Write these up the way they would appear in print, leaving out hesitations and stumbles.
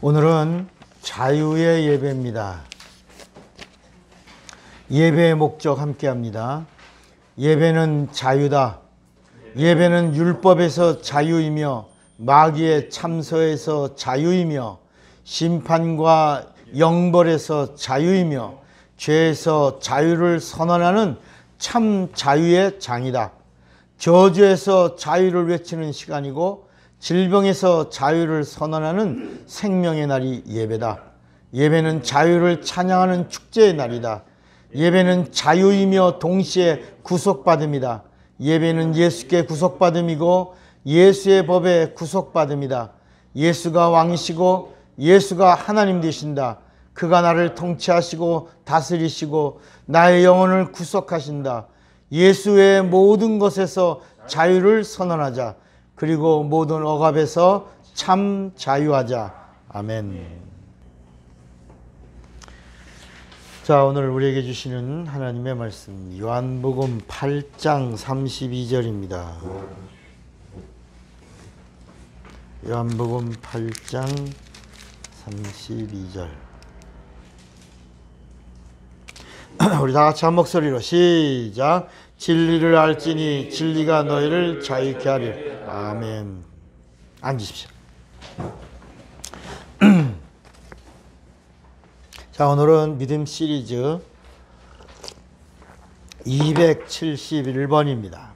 오늘은 자유의 예배입니다. 예배의 목적 함께 합니다. 예배는 자유다. 예배는 율법에서 자유이며 마귀의 참소에서 자유이며 심판과 영벌에서 자유이며 죄에서 자유를 선언하는 참 자유의 장이다. 저주에서 자유를 외치는 시간이고 질병에서 자유를 선언하는 생명의 날이 예배다. 예배는 자유를 찬양하는 축제의 날이다. 예배는 자유이며 동시에 구속받음이다. 예배는 예수께 구속받음이고 예수의 법에 구속받음이다. 예수가 왕이시고 예수가 하나님 되신다. 그가 나를 통치하시고 다스리시고 나의 영혼을 구속하신다. 예수 외의 모든 것에서 자유를 선언하자. 그리고 모든 억압에서 참 자유하자. 아멘. 자, 오늘 우리에게 주시는 하나님의 말씀 요한복음 8장 32절입니다. 요한복음 8장 32절. 우리 다 같이 한 목소리로 시작. 진리를 알지니 진리가 너희를 자유케 하리라. 아멘. 앉으십시오. 자, 오늘은 믿음 시리즈 271번입니다.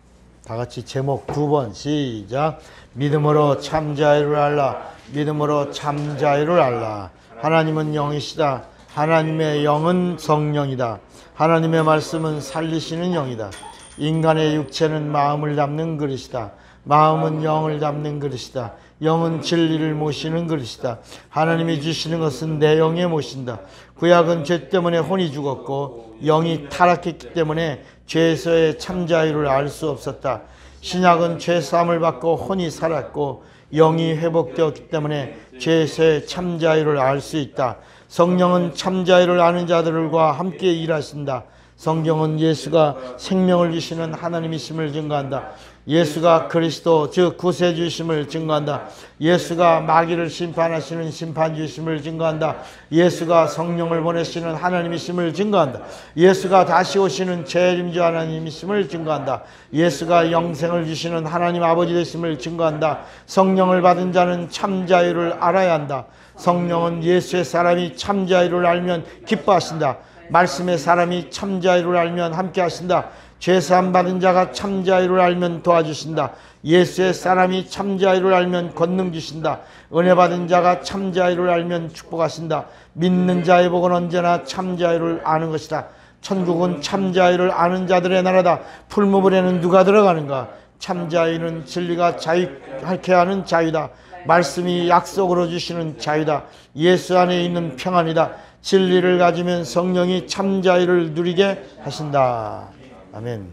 다 같이 제목 두 번 시작. 믿음으로 참 자유를 알라. 믿음으로 참 자유를 알라. 하나님은 영이시다. 하나님의 영은 성령이다. 하나님의 말씀은 살리시는 영이다. 인간의 육체는 마음을 담는 그릇이다. 마음은 영을 담는 그릇이다. 영은 진리를 모시는 그릇이다. 하나님이 주시는 것은 내 영에 모신다. 구약은 죄 때문에 혼이 죽었고 영이 타락했기 때문에 죄에서의 참 자유를 알 수 없었다. 신약은 죄 사함을 받고 혼이 살았고 영이 회복되었기 때문에 죄에서의 참 자유를 알 수 있다. 성령은 참 자유를 아는 자들과 함께 일하신다. 성경은 예수가 생명을 주시는 하나님이심을 증거한다. 예수가 그리스도 즉 구세주이심을 증거한다. 예수가 마귀를 심판하시는 심판주이심을 증거한다. 예수가 성령을 보내시는 하나님이심을 증거한다. 예수가 다시 오시는 재림주 하나님이심을 증거한다. 예수가 영생을 주시는 하나님 아버지 되심을 증거한다. 성령을 받은 자는 참 자유를 알아야 한다. 성령은 예수의 사람이 참 자유를 알면 기뻐하신다. 말씀의 사람이 참 자유를 알면 함께 하신다. 죄사함 받은 자가 참 자유를 알면 도와주신다. 예수의 사람이 참 자유를 알면 권능 주신다. 은혜 받은 자가 참 자유를 알면 축복하신다. 믿는 자의 복은 언제나 참 자유를 아는 것이다. 천국은 참 자유를 아는 자들의 나라다. 풀무불에는 누가 들어가는가? 참 자유는 진리가 자유하게 하는 자유다. 말씀이 약속으로 주시는 자유다. 예수 안에 있는 평안이다. 진리를 가지면 성령이 참 자유를 누리게 하신다. 아멘.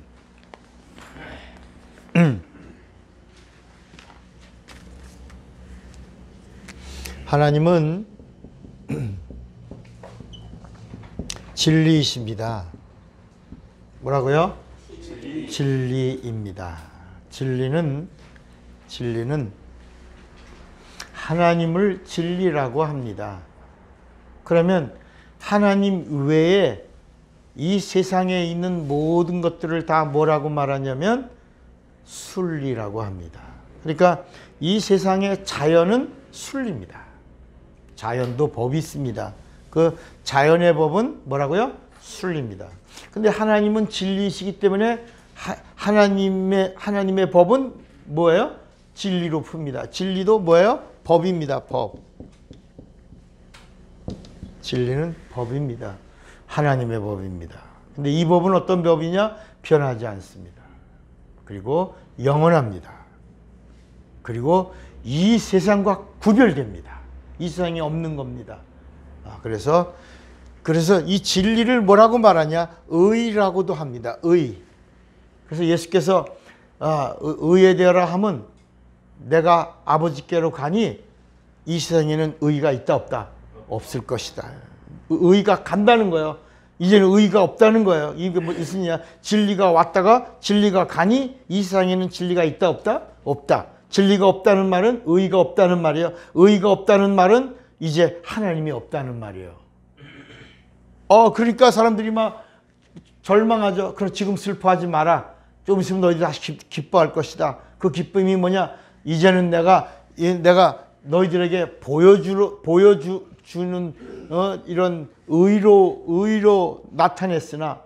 하나님은 진리이십니다. 뭐라고요? 진리입니다. 진리는 하나님을 진리라고 합니다. 그러면 하나님 외에 이 세상에 있는 모든 것들을 다 뭐라고 말하냐면 순리라고 합니다. 그러니까 이 세상의 자연은 순리입니다. 자연도 법이 있습니다. 그 자연의 법은 뭐라고요? 순리입니다. 근데 하나님은 진리이시기 때문에 하나님의 법은 뭐예요? 진리로 풉니다. 진리도 뭐예요? 법입니다. 법. 진리는 법입니다. 하나님의 법입니다. 근데 이 법은 어떤 법이냐? 변하지 않습니다. 그리고 영원합니다. 그리고 이 세상과 구별됩니다. 이 세상에 없는 겁니다. 그래서 이 진리를 뭐라고 말하냐? 의라고도 합니다. 의. 그래서 예수께서 의에 되어라 하면 내가 아버지께로 가니 이 세상에는 의가 있다 없다? 없을 것이다. 의가 간다는 거예요. 이제는 의가 없다는 거예요. 이게 무슨 얘기냐? 진리가 왔다가 진리가 가니 이 세상에는 진리가 있다 없다? 없다. 진리가 없다는 말은 의가 없다는 말이에요. 의가 없다는 말은 이제 하나님이 없다는 말이에요. 그러니까 사람들이 막 절망하죠. 그럼 지금 슬퍼하지 마라. 좀 있으면 너희들 다시 기뻐할 것이다. 그 기쁨이 뭐냐? 이제는 내가 너희들에게 보여주는 이런 의로 나타냈으나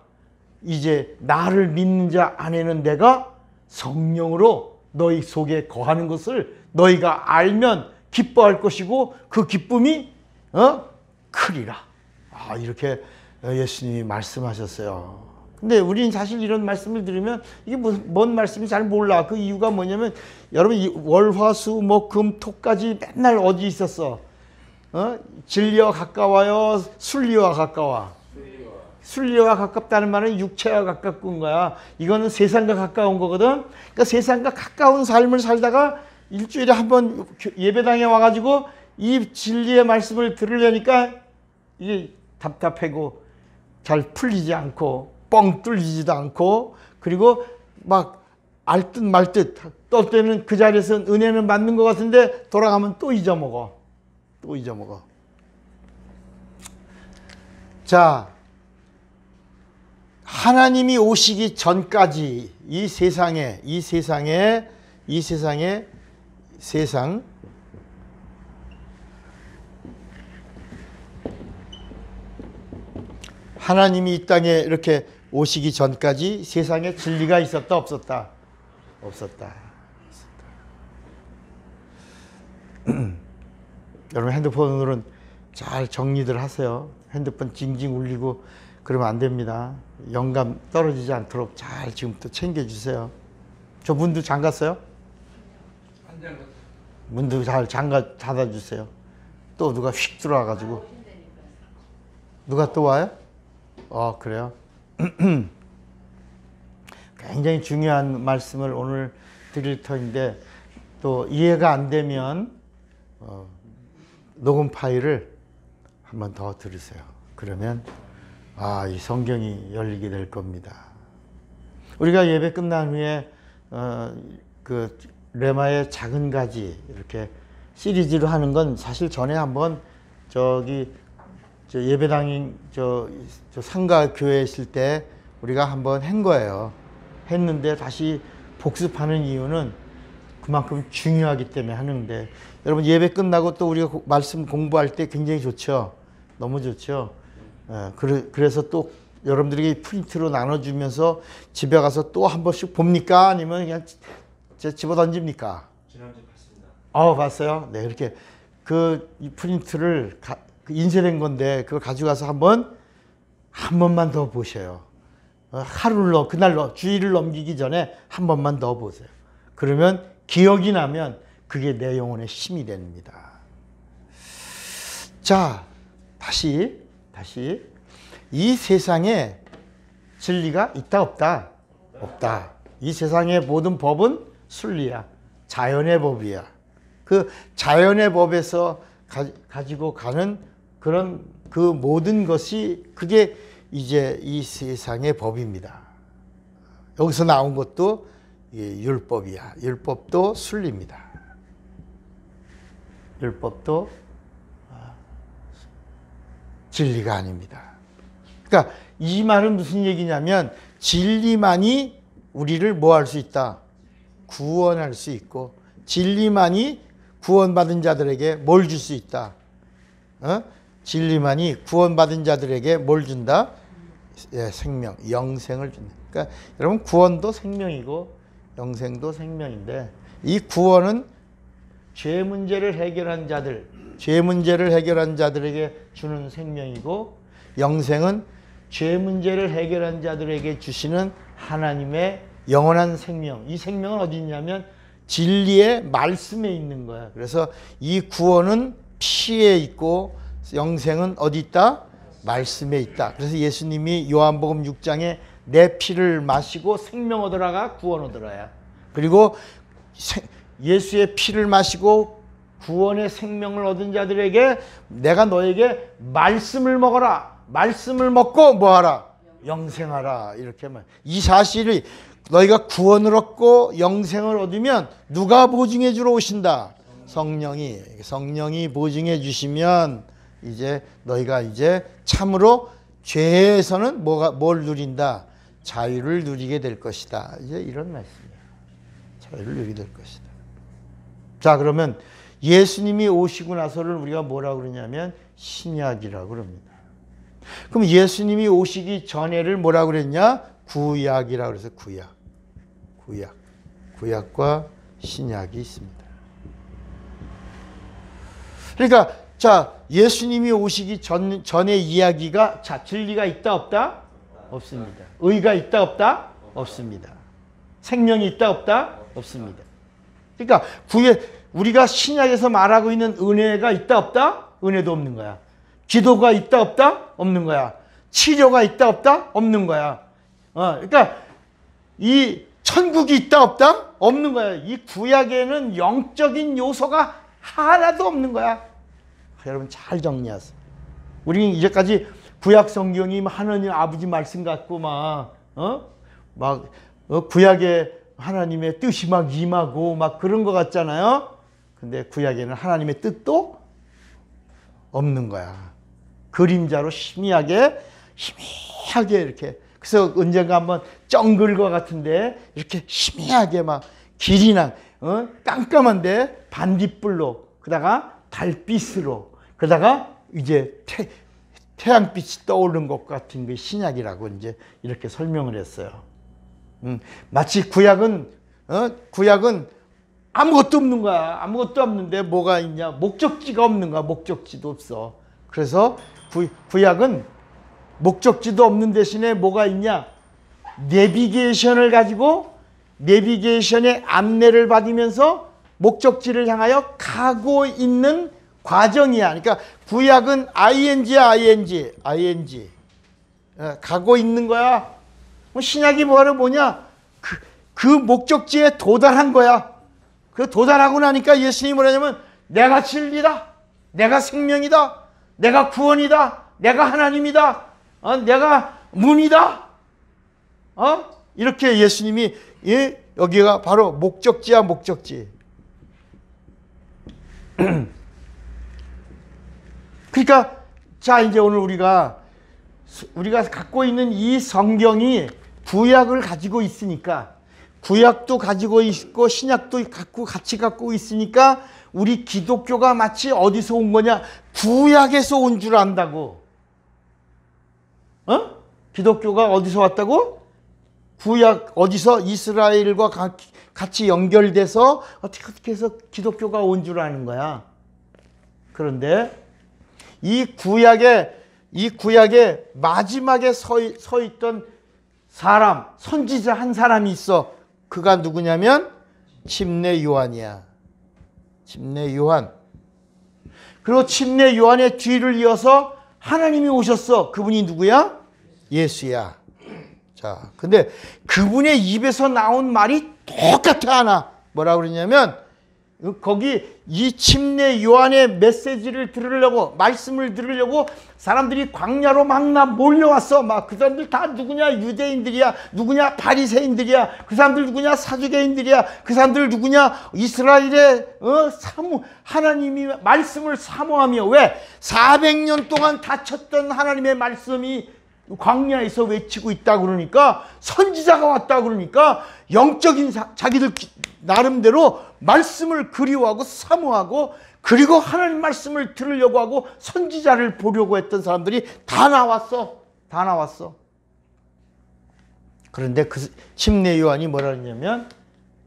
이제 나를 믿는 자 안에는 내가 성령으로 너희 속에 거하는 것을 너희가 알면 기뻐할 것이고 그 기쁨이 크리라. 이렇게 예수님이 말씀하셨어요. 근데 우리는 사실 이런 말씀을 들으면 이게 뭔 말씀인지 잘 몰라. 그 이유가 뭐냐면 여러분 월화수목금토까지 맨날 어디 있었어? 진리와 가까워요? 순리와 가까워? 순리와 가깝다는 말은 육체와 가까운 거야. 이거는 세상과 가까운 거거든. 그러니까 세상과 가까운 삶을 살다가 일주일에 한 번 예배당에 와가지고 이 진리의 말씀을 들으려니까 이게 답답하고 잘 풀리지 않고 뻥 뚫리지도 않고 그리고 막 알듯 말듯 또 어때는 그 자리에서 은혜는 받는 것 같은데 돌아가면 또 잊어먹어. 자, 하나님이 오시기 전까지 이 세상 하나님이 이 땅에 이렇게 오시기 전까지 세상에 진리가 있었다 없었다? 없었다. 여러분 핸드폰으로는 잘 정리들 하세요. 핸드폰 징징 울리고 그러면 안 됩니다. 영감 떨어지지 않도록 잘 지금부터 챙겨주세요. 저 문도 잠갔어요? 안 잠갔어요. 문도 잘 닫아주세요. 또 누가 휙 들어와가지고. 누가 또 와요? 그래요? 굉장히 중요한 말씀을 오늘 드릴 터인데 또 이해가 안 되면 녹음 파일을 한 번 더 들으세요. 그러면 이 성경이 열리게 될 겁니다. 우리가 예배 끝난 후에 그 레마의 작은 가지 이렇게 시리즈로 하는 건 사실 전에 한번 저기 예배당인 저 상가 교회에 있을 때 우리가 한번 한 거예요. 했는데 다시 복습하는 이유는 그만큼 중요하기 때문에 하는데 여러분 예배 끝나고 또 우리가 말씀 공부할 때 굉장히 좋죠. 너무 좋죠. 그래서 또 여러분들에게 프린트로 나눠주면서 집에 가서 또 한 번씩 봅니까? 아니면 그냥 집어 던집니까? 지난주에 봤습니다. 봤어요? 네, 이렇게 이 프린트를 인쇄된 건데 그걸 가져가서 한 번만 더 보셔요. 그날 주일을 넘기기 전에 한 번만 더 보세요. 그러면 기억이 나면 그게 내 영혼의 힘이 됩니다. 자, 다시 이 세상에 진리가 있다 없다? 없다. 이 세상의 모든 법은 순리야. 자연의 법이야. 그 자연의 법에서 가지고 가는 그런 그 모든 것이 그게 이제 이 세상의 법입니다. 여기서 나온 것도 율법이야. 율법도 순리입니다. 율법도 진리가 아닙니다. 그러니까 이 말은 무슨 얘기냐면 진리만이 우리를 뭐 할 수 있다? 구원할 수 있고 진리만이 구원받은 자들에게 뭘 줄 수 있다? 진리만이 구원받은 자들에게 뭘 준다? 생명, 영생을 준다. 그러니까 여러분 구원도 생명이고 영생도 생명인데 이 구원은 죄 문제를 해결한 자들에게 주는 생명이고 영생은 죄 문제를 해결한 자들에게 주시는 하나님의 영원한 생명. 이 생명은 어디 있냐면 진리의 말씀에 있는 거야. 그래서 이 구원은 피에 있고 영생은 어디 있다? 말씀에 있다. 그래서 예수님이 요한복음 6장에 내 피를 마시고 생명 얻으라가 구원 얻으라야. 그리고 예수의 피를 마시고 구원의 생명을 얻은 자들에게 내가 너에게 말씀을 먹어라. 말씀을 먹고 뭐하라? 영생하라. 이렇게 말. 이 사실이 너희가 구원을 얻고 영생을 얻으면 누가 보증해 주러 오신다? 성령이 보증해 주시면 이제 너희가 이제 참으로 죄에서는 뭘 누린다? 자유를 누리게 될 것이다. 이제 이런 말씀이에요. 자유를 누리게 될 것이다. 자, 그러면 예수님이 오시고 나서를 우리가 뭐라고 그러냐면 신약이라고 그럽니다. 그럼 예수님이 오시기 전에를 뭐라고 그랬냐? 구약이라고 그래서 구약과 신약이 있습니다. 그러니까 자, 예수님이 오시기 전의 이야기가 자, 진리가 있다 없다? 없습니다. 의가 있다 없다? 없습니다. 생명이 있다 없다? 없습니다. 그러니까 우리가 신약에서 말하고 있는 은혜가 있다 없다? 은혜도 없는 거야. 기도가 있다 없다? 없는 거야. 치료가 있다 없다? 없는 거야. 그러니까 이 천국이 있다 없다? 없는 거야. 이 구약에는 영적인 요소가 하나도 없는 거야. 여러분 잘 정리하세요. 우리는 이제까지 구약 성경이 하나님 아버지 말씀 같고 구약에 하나님의 뜻이 막 임하고 막 그런 것 같잖아요. 근데 구약에는 하나님의 뜻도 없는 거야. 그림자로 희미하게 이렇게. 그래서 언젠가 한번 정글과 같은데 이렇게 희미하게 막 길이 깜깜한데 반딧불로 그다가 달빛으로 그러다가 이제 태양빛이 떠오르는 것 같은 게 신약이라고 이제 이렇게 설명을 했어요. 마치 구약은 아무것도 없는 거야. 아무것도 없는데 뭐가 있냐? 목적지가 없는 거야. 목적지도 없어. 그래서 구약은 목적지도 없는 대신에 뭐가 있냐? 내비게이션을 가지고 내비게이션의 안내를 받으면서 목적지를 향하여 가고 있는 과정이야. 그러니까 구약은 ing. 가고 있는 거야. 신약이 뭐냐? 그 목적지에 도달한 거야. 그 도달하고 나니까 예수님이 뭐냐면 내가 진리다. 내가 생명이다. 내가 구원이다. 내가 하나님이다. 내가 문이다. 이렇게 예수님이 여기가 바로 목적지야, 목적지. 그러니까 자, 이제 오늘 우리가 갖고 있는 이 성경이 구약을 가지고 있으니까 구약도 가지고 있고 신약도 같이 갖고 있으니까 우리 기독교가 마치 어디서 온 거냐? 구약에서 온 줄 안다고. 기독교가 어디서 왔다고? 구약 어디서 이스라엘과 같이 연결돼서 어떻게 해서 기독교가 온 줄 아는 거야. 그런데 이 구약의 마지막에 서 있던 사람, 선지자 한 사람이 있어. 그가 누구냐면 침례 요한이야. 침례 요한. 그리고 침례 요한의 뒤를 이어서 하나님이 오셨어. 그분이 누구야? 예수야. 자, 근데 그분의 입에서 나온 말이 똑같아 하나. 뭐라고 그러냐면 거기 이 침례 요한의 메시지를 들으려고, 말씀을 들으려고 사람들이 광야로 막 몰려왔어. 막 그 사람들 다 누구냐? 유대인들이야. 누구냐? 바리새인들이야. 그 사람들 누구냐? 사두개인들이야. 그 사람들 누구냐? 이스라엘의 하나님이 말씀을 사모하며, 왜? 400년 동안 닫혔던 하나님의 말씀이 광야에서 외치고 있다 그러니까, 선지자가 왔다 그러니까 영적인 자기들 나름대로 말씀을 그리워하고 사모하고, 그리고 하나님 말씀을 들으려고 하고 선지자를 보려고 했던 사람들이 다 나왔어. 다 나왔어. 그런데 그 침례 요한이 뭐라 했냐면,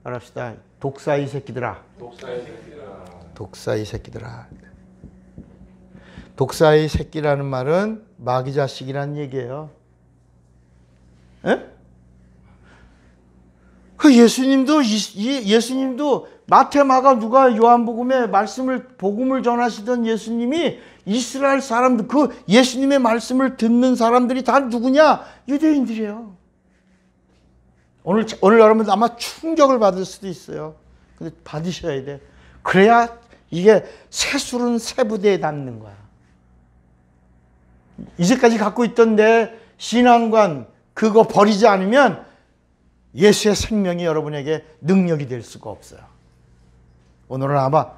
말합시다. 독사의 새끼들아. 독사의 새끼들아. 독사의 새끼라는 말은 마귀 자식이라는 얘기예요. 에? 그 예수님도 마태, 마가, 누가, 요한복음에 복음을 전하시던 예수님이 이스라엘 사람들, 그 예수님의 말씀을 듣는 사람들이 다 누구냐? 유대인들이에요. 오늘 여러분 아마 충격을 받을 수도 있어요. 근데 받으셔야 돼. 그래야 이게 새술은 새 부대에 닿는 거야. 이제까지 갖고 있던 내 신앙관 그거 버리지 않으면 예수의 생명이 여러분에게 능력이 될 수가 없어요. 오늘은 아마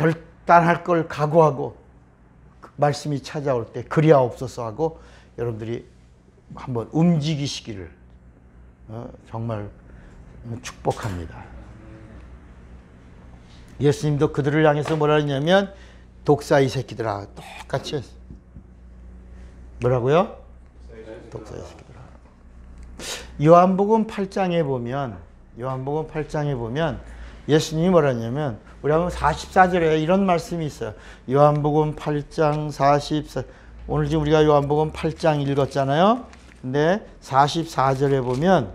결단할 걸 각오하고 말씀이 찾아올 때 그리하옵소서 하고 여러분들이 한번 움직이시기를 정말 축복합니다. 예수님도 그들을 향해서 뭐라 했냐면 독사이 새끼들아, 똑같이 했어요. 뭐라고요? 독사이 새끼들아. 요한복음 8장에 보면 예수님이 뭐라 했냐면, 우리 한번 44절에 이런 말씀이 있어요. 요한복음 8장 44, 오늘 지금 우리가 요한복음 8장 읽었잖아요. 근데 44절에 보면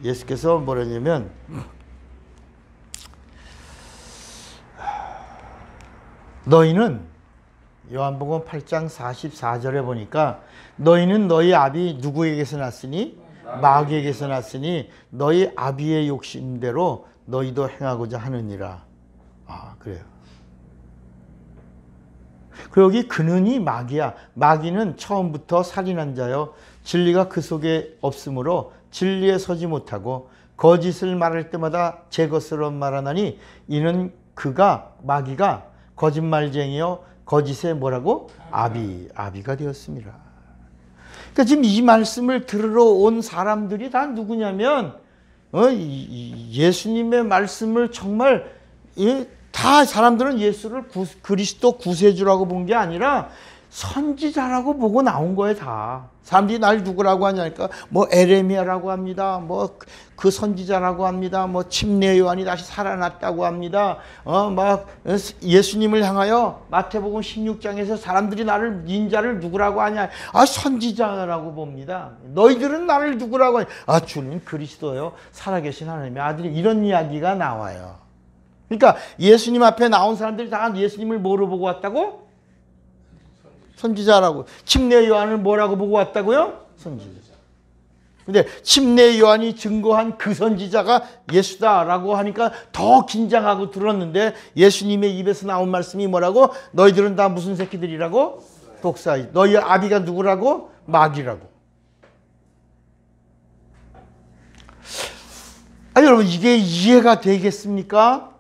예수께서 뭐라 했냐면, 너희는, 요한복음 8장 44절에 보니까, 너희는 너희 아비 누구에게서 났으니? 마귀에게서 났으니 너희 아비의 욕심대로 너희도 행하고자 하느니라. 아, 그래요. 그리고 여기 그는이 마귀야. 마귀는 처음부터 살인한 자요, 진리가 그 속에 없으므로 진리에 서지 못하고 거짓을 말할 때마다 제 것으로 말하나니 이는 그가, 마귀가 거짓말쟁이요 거짓의 뭐라고? 아비가 되었습니다. 그러니까 지금 이 말씀을 들으러 온 사람들이 다 누구냐면 예수님의 말씀을 정말 다 사람들은 예수를 그리스도 구세주라고 본 게 아니라 선지자라고 보고 나온 거예요. 다 사람들이 날 누구라고 하냐니까 뭐 에레미야라고 합니다. 뭐 그 선지자라고 합니다. 뭐 침례 요한이 다시 살아났다고 합니다. 막 예수님을 향하여 마태복음 16장에서 사람들이 나를 인자를 누구라고 하냐? 아, 선지자라고 봅니다. 너희들은 나를 누구라고 하냐? 아, 주는 그리스도요, 살아계신 하나님의 아들이. 이런 이야기가 나와요. 그러니까 예수님 앞에 나온 사람들이 다 예수님을 뭐로 보고 왔다고? 선지자라고. 침례 요한을 뭐라고 보고 왔다고요? 선지자. 근데 침례 요한이 증거한 그 선지자가 예수다라고 하니까 더 긴장하고 들었는데, 예수님의 입에서 나온 말씀이 뭐라고? 너희들은 다 무슨 새끼들이라고? 독사이. 너희 아비가 누구라고? 마귀라고. 아니, 여러분, 이게 이해가 되겠습니까?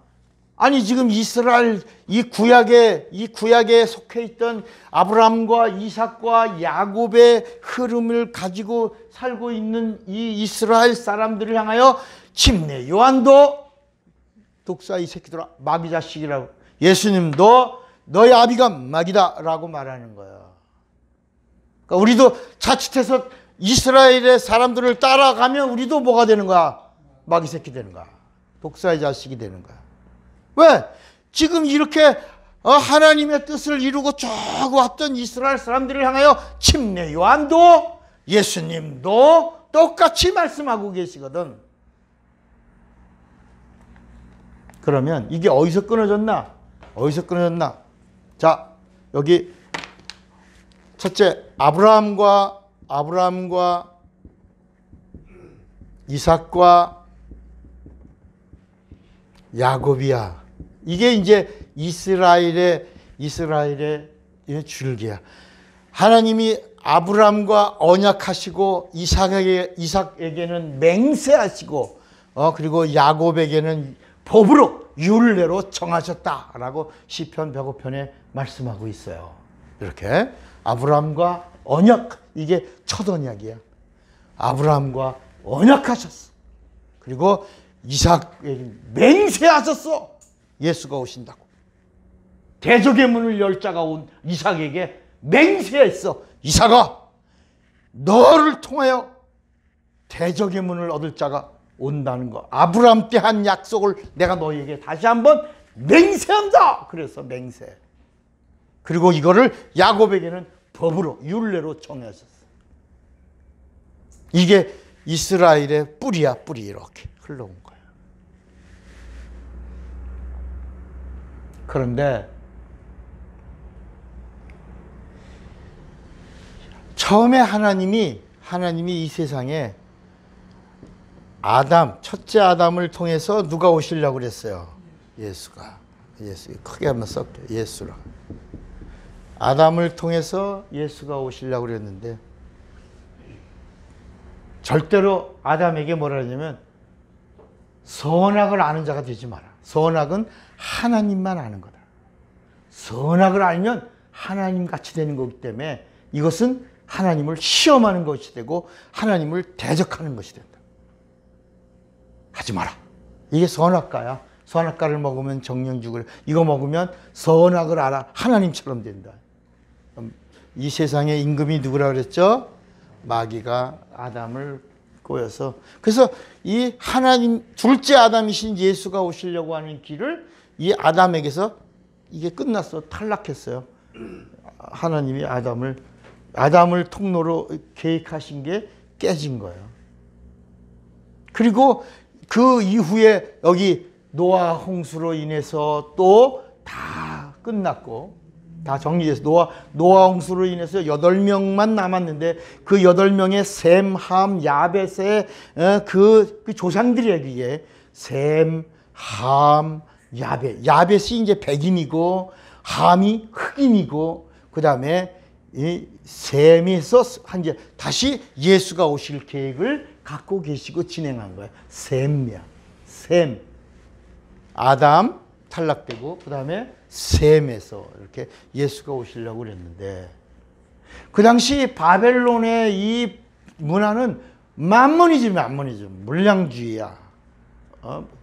아니, 지금 이스라엘, 이 구약에 속해 있던 아브라함과 이삭과 야곱의 흐름을 가지고 살고 있는 이 이스라엘 사람들을 향하여 침례 요한도 독사 이 새끼들아, 마귀 자식이라고, 예수님도 너희 아비가 마귀다라고 말하는 거예요. 그러니까 우리도 자칫해서 이스라엘의 사람들을 따라가면 우리도 뭐가 되는 거야? 마귀 새끼 되는 거야. 독사의 자식이 되는 거야. 왜? 지금 이렇게 하나님의 뜻을 이루고 쭉 왔던 이스라엘 사람들을 향하여 침례 요한도 예수님도 똑같이 말씀하고 계시거든. 그러면 이게 어디서 끊어졌나? 자, 여기 첫째, 아브라함과 이삭과 야곱이야. 이게 이제 이스라엘의 줄기야. 하나님이 아브라함과 언약하시고 이삭에게는 맹세하시고 그리고 야곱에게는 법으로 율례로 정하셨다라고 시편 105편에 말씀하고 있어요. 이렇게 아브라함과 언약, 이게 첫 언약이야. 아브라함과 언약하셨어. 그리고 이삭에게 맹세하셨어. 예수가 오신다고. 대적의 문을 열 자가 온 이삭에게 맹세했어. 이삭아, 너를 통하여 대적의 문을 얻을 자가 온다는 거. 아브라함 때 한 약속을 내가 너희에게 다시 한번 맹세한다. 그래서 맹세. 그리고 이거를 야곱에게는 법으로, 율례로 정하셨어. 이게 이스라엘의 뿌리야, 뿌리. 이렇게 흘러온 거야. 그런데 처음에 하나님이 이 세상에 첫째 아담을 통해서 누가 오시려고 그랬어요? 예수가. 크게 한번 써볼게요. 예수라. 아담을 통해서 예수가 오시려고 그랬는데 절대로 아담에게 뭐라 하냐면 선악을 아는 자가 되지 마라. 선악은 하나님만 아는 거다. 선악을 알면 하나님 같이 되는 거기 때문에 이것은 하나님을 시험하는 것이 되고 하나님을 대적하는 것이 된다. 하지 마라. 이게 선악과야. 선악과를 먹으면 정령죽을, 이거 먹으면 선악을 알아 하나님처럼 된다. 이 세상의 임금이 누구라 그랬죠? 마귀가 아담을 꼬여서. 그래서 이 하나님 둘째 아담이신 예수가 오시려고 하는 길을 이 아담에게서 이게 끝났어. 탈락했어요. 하나님이 아담을 통로로 계획하신 게 깨진 거예요. 그리고 그 이후에 여기 노아 홍수로 인해서 또 다 끝났고 다 정리돼서 노아 홍수로 인해서 8명만 남았는데 그 8명의 셈, 함, 야벳의 그 조상들이에요. 그게 셈, 함, 야벳. 야벳이 이제 백인이고 함이 흑인이고 그다음에 이 셈에서 이제 다시 예수가 오실 계획을 갖고 계시고 진행한 거예요. 셈이야. 셈. 아담 탈락되고 그다음에 셈에서 이렇게 예수가 오시려고 그랬는데 그 당시 바벨론의 이 문화는 만몬이즘, 물량주의야.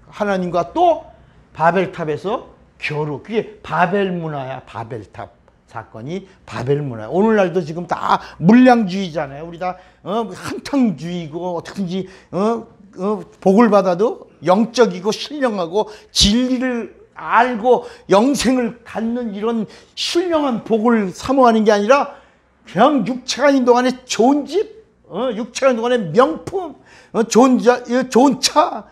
하나님과 또 바벨탑에서 겨루. 그게 바벨 문화야. 바벨탑 사건이 바벨 문화야. 오늘날도 지금 다 물량주의잖아요. 우리 다 한탕주의고 어떻게든지 복을 받아도 영적이고 신령하고 진리를 알고 영생을 갖는 이런 신령한 복을 사모하는 게 아니라 그냥 육체가 있는 동안에 좋은 집, 육체가 있는 동안에 명품, 좋은 차,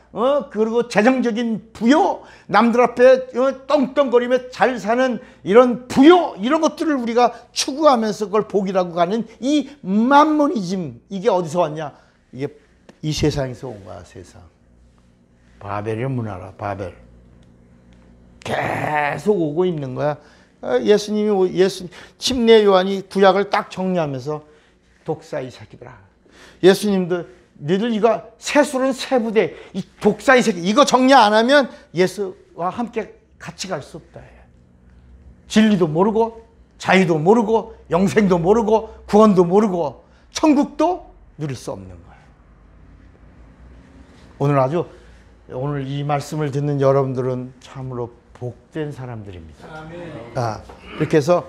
그리고 재정적인 부여, 남들 앞에 떵떵거리며 잘 사는 이런 부여, 이런 것들을 우리가 추구하면서 그걸 복이라고 가는 이 만모니즘, 이게 어디서 왔냐? 이게 이 세상에서 온 거야, 세상. 바벨의 문화라, 바벨. 계속 오고 있는 거야. 침례 요한이 구약을 딱 정리하면서 독사이 새끼들아. 예수님도 너희들 이거 세술은 세부대, 이 독사이 새끼 이거 정리 안 하면 예수와 함께 같이 갈 수 없다. 진리도 모르고 자유도 모르고 영생도 모르고 구원도 모르고 천국도 누릴 수 없는 거예요. 오늘 이 말씀을 듣는 여러분들은 참으로 복된 사람들입니다. 이렇게 해서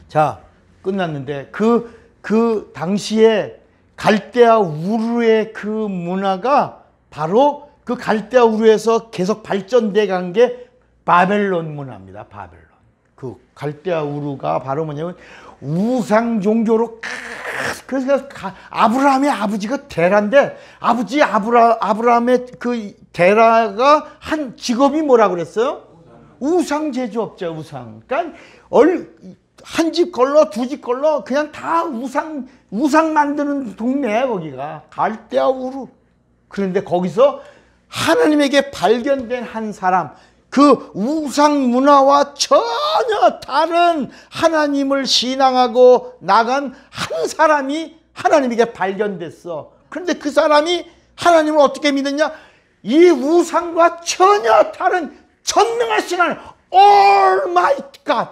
자 끝났는데 그 당시에 갈대아 우르의 그 문화가 바로 그 갈대아 우르에서 계속 발전돼 간 게 바벨론 문화입니다. 바벨론. 그 갈대아 우르가 바로 뭐냐면 우상 종교로 그래서 아브라함의 아버지가 데라인데 아브라함의 그 데라가 한 직업이 뭐라 그랬어요? 우상 제조업자. 우상. 그러니까 한 집 걸러 두 집 걸러 그냥 다 우상 만드는 동네야 거기가. 갈대아 우르. 그런데 거기서 하나님에게 발견된 한 사람, 그 우상 문화와 전혀 다른 하나님을 신앙하고 나간 한 사람이 하나님에게 발견됐어. 그런데 그 사람이 하나님을 어떻게 믿었냐? 이 우상과 전혀 다른 전능하신 하나님, Almighty God,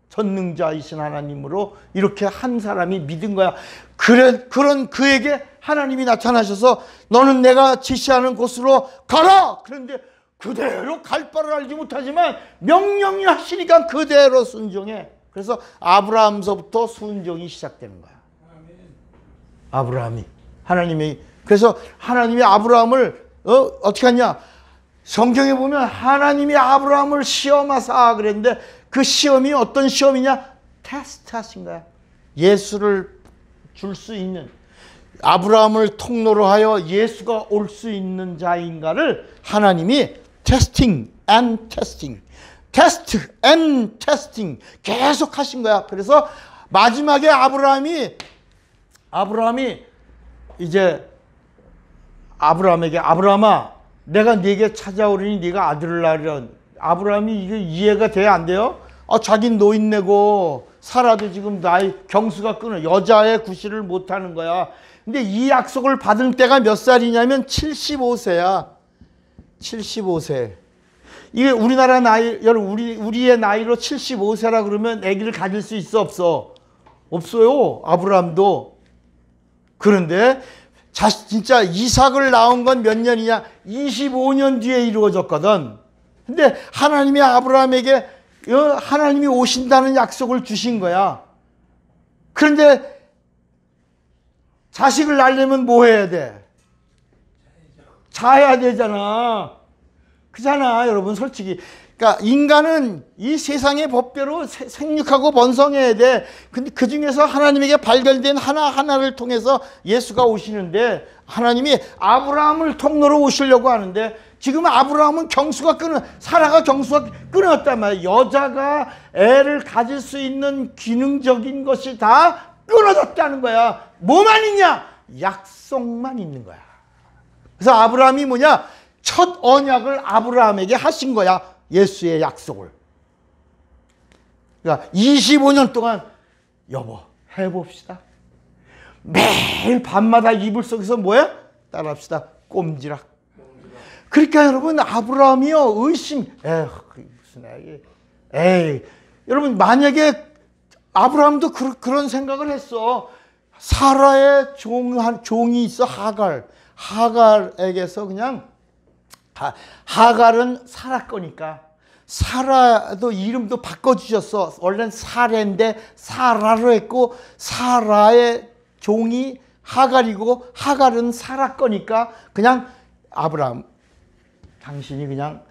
전능자이신 하나님으로 이렇게 한 사람이 믿은 거야. 그런 그에게 하나님이 나타나셔서 너는 내가 지시하는 곳으로 가라. 그런데 그대로 갈 바를 알지 못하지만 명령이 하시니까 그대로 순종해. 그래서 아브라함서부터 순종이 시작되는 거야. 아브라함이 그래서 하나님이 아브라함을 어떻게 하냐? 성경에 보면 하나님이 아브라함을 시험하사 그랬는데 그 시험이 어떤 시험이냐? 테스트 하신 거야. 예수를 줄 수 있는, 아브라함을 통로로 하여 예수가 올 수 있는 자인가를 하나님이 테스팅 앤 테스팅, 테스트 앤 테스팅 계속 하신 거야. 그래서 마지막에 아브라함이 이제 아브라함에게 아브라함아 내가 네게 찾아오리니 네가 아들을 낳으련. 아브라함이 이게 이해가 돼야 안 돼요? 자긴 노인네고 살아도 지금 나이 경수가 끊어 여자의 구실을 못하는 거야. 근데 이 약속을 받은 때가 몇 살이냐면 75세야. 75세. 이게 우리나라 나이, 여러분, 우리의 나이로 75세라 그러면 아기를 가질 수 있어, 없어? 없어요. 아브라함도. 그런데 진짜 이삭을 낳은 건 몇 년이냐? 25년 뒤에 이루어졌거든. 근데 하나님이 아브라함에게 하나님이 오신다는 약속을 주신 거야. 그런데 자식을 낳으려면 뭐 해야 돼? 자야 되잖아. 그잖아, 여러분, 솔직히. 그러니까 인간은 이 세상의 법대로 생육하고 번성해야 돼. 근데 그 중에서 하나님에게 발견된 하나하나를 통해서 예수가 오시는데, 하나님이 아브라함을 통로로 오시려고 하는데, 지금 아브라함은 사라가 경수가 끊었단 말이야. 여자가 애를 가질 수 있는 기능적인 것이 다 끊어졌다는 거야. 뭐만 있냐? 약속만 있는 거야. 그래서 아브라함이 뭐냐? 첫 언약을 아브라함에게 하신 거야. 예수의 약속을. 그러니까 25년 동안 여보 해봅시다. 매일 밤마다 이불 속에서 뭐야? 따라합시다. 꼼지락. 그러니까 여러분, 아브라함이요, 무슨 여러분, 만약에 아브라함도 그런 생각을 했어. 사라의 종이 있어, 하갈에게서 그냥, 하갈은 사라 거니까, 사라도 이름도 바꿔주셨어. 원래는 사레인데 사라로 했고, 사라의 종이 하갈이고, 하갈은 사라 거니까, 그냥 아브라함, 당신이 그냥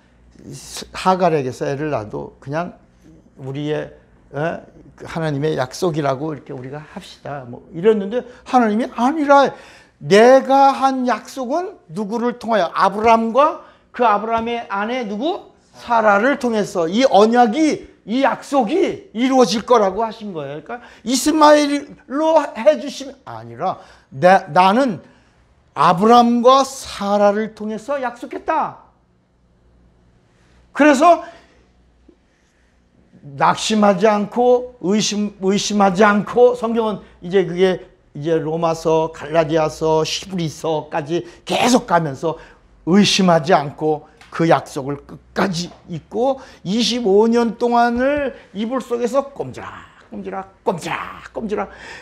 하갈에게서 애를 낳아도 그냥 우리의 하나님의 약속이라고 이렇게 우리가 합시다. 뭐 이랬는데 하나님이 아니라 내가 한 약속은 누구를 통하여? 아브라함과 그 아브라함의 아내 누구? 사라를 통해서 이 언약이, 이 약속이 이루어질 거라고 하신 거예요. 그러니까 이스마엘로 해주시면 아니라 나는 아브라함과 사라를 통해서 약속했다. 그래서 낙심하지 않고 의심하지 않고, 성경은 이제 그게 이제 로마서, 갈라디아서, 히브리서까지 계속 가면서 의심하지 않고 그 약속을 끝까지 잊고 25년 동안을 이불 속에서 꼼지락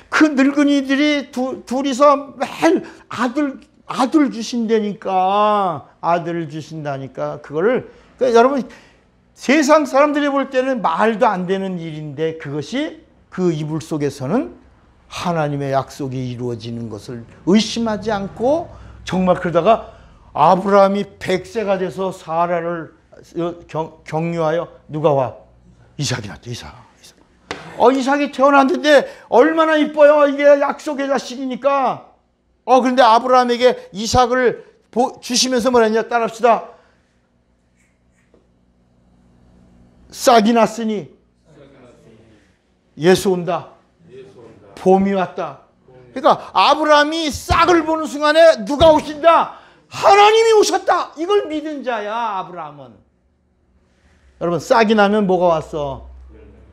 그 늙은이들이 둘이서 매일 아들 주신다니까, 아들을 주신다니까. 그거를, 그러니까 여러분, 세상 사람들이 볼 때는 말도 안 되는 일인데, 그것이 그 이불 속에서는 하나님의 약속이 이루어지는 것을 의심하지 않고, 정말 그러다가 아브라함이 100세가 돼서 사라를 경유하여 누가 와? 이삭이 났죠. 이삭이 태어났는데 얼마나 이뻐요. 이게 약속의 자식이니까. 그런데 아브라함에게 이삭을 주시면서 뭐라 했냐? 따라합시다. 싹이 났으니 예수 온다. 봄이 왔다. 그러니까 아브라함이 싹을 보는 순간에 누가 오신다? 하나님이 오셨다. 이걸 믿은 자야, 아브라함은. 여러분, 싹이 나면 뭐가 왔어?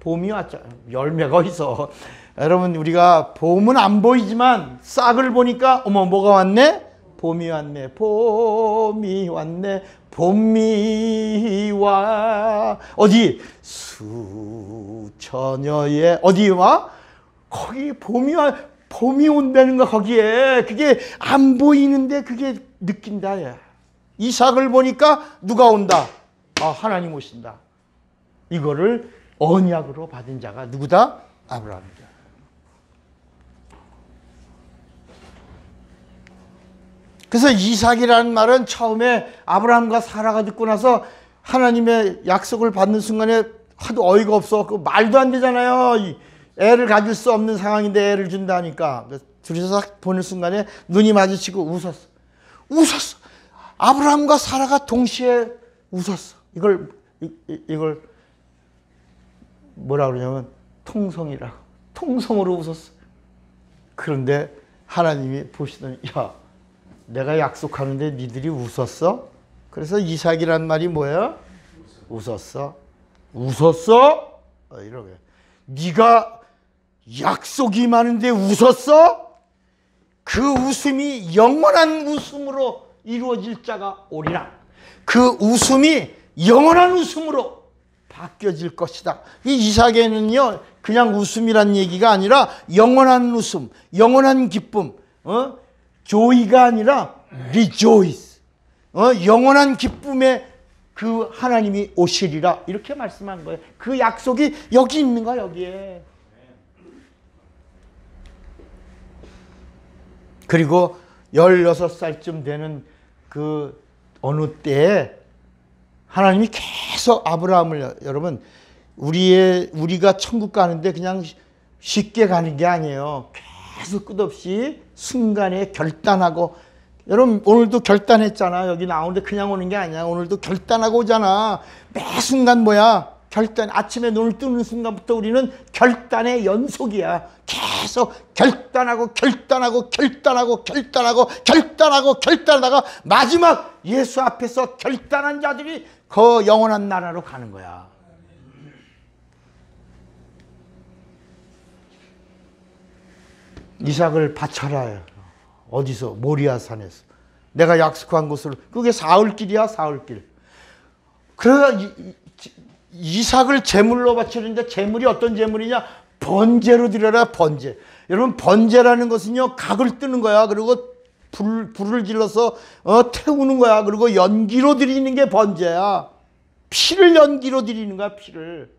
봄이 왔죠. 열매가 있어. 여러분, 우리가 봄은 안 보이지만 싹을 보니까 뭐가 왔네? 봄이 왔네. 봄이 왔네. 봄이 와. 어디? 수천여의 어디 와? 거기 봄이 와. 봄이 온다는 거, 거기에. 그게 안 보이는데 그게 느낀다. 이삭을 보니까 누가 온다? 하나님 오신다. 이거를 언약으로 받은 자가 누구다? 아브라함이다. 그래서 이삭이라는 말은 처음에 아브라함과 사라가 듣고 나서 하나님의 약속을 받는 순간에 하도 어이가 없어. 말도 안 되잖아요. 애를 가질 수 없는 상황인데 애를 준다니까. 둘이서 보는 순간에 눈이 마주치고 웃었어. 아브라함과 사라가 동시에 웃었어. 이걸 뭐라 그러냐면 통성이라고. 통성으로 웃었어. 그런데 하나님이 보시더니, 야, 내가 약속하는데 니들이 웃었어? 그래서 이삭이란 말이 뭐예요? 웃었어? 이러게. 네가 약속이 많은데 웃었어? 그 웃음이 영원한 웃음으로 이루어질 자가 오리라. 그 웃음이 영원한 웃음으로 바뀌어질 것이다. 이 이삭에는요, 그냥 웃음이란 얘기가 아니라 영원한 웃음, 영원한 기쁨, joy가 아니라 rejoice, 영원한 기쁨에 그 하나님이 오시리라 이렇게 말씀한 거예요. 그 약속이 여기 있는 거야, 여기에. 그리고 16살쯤 되는 그 어느 때에 하나님이 계속 아브라함을, 여러분, 우리가 천국 가는데 그냥 쉽게 가는 게 아니에요. 계속 끝없이 순간에 결단하고, 여러분 오늘도 결단했잖아. 여기 나오는데 그냥 오는 게 아니야. 오늘도 결단하고 오잖아. 매 순간 뭐야? 결단. 아침에 눈을 뜨는 순간부터 우리는 결단의 연속이야. 계속 결단하고 결단하다가 마지막 예수 앞에서 결단한 자들이 그 영원한 나라로 가는 거야. 이삭을 바쳐라. 어디서? 모리아 산에서. 내가 약속한 곳으로. 그게 사흘길이야, 사흘길. 그래서 이삭을 제물로 바치는데 제물이 어떤 제물이냐? 번제로 드려라, 번제. 여러분, 번제라는 것은요, 각을 뜨는 거야. 그리고 불을 질러서 태우는 거야. 그리고 연기로 드리는 게 번제야. 피를 연기로 드리는 거야, 피를.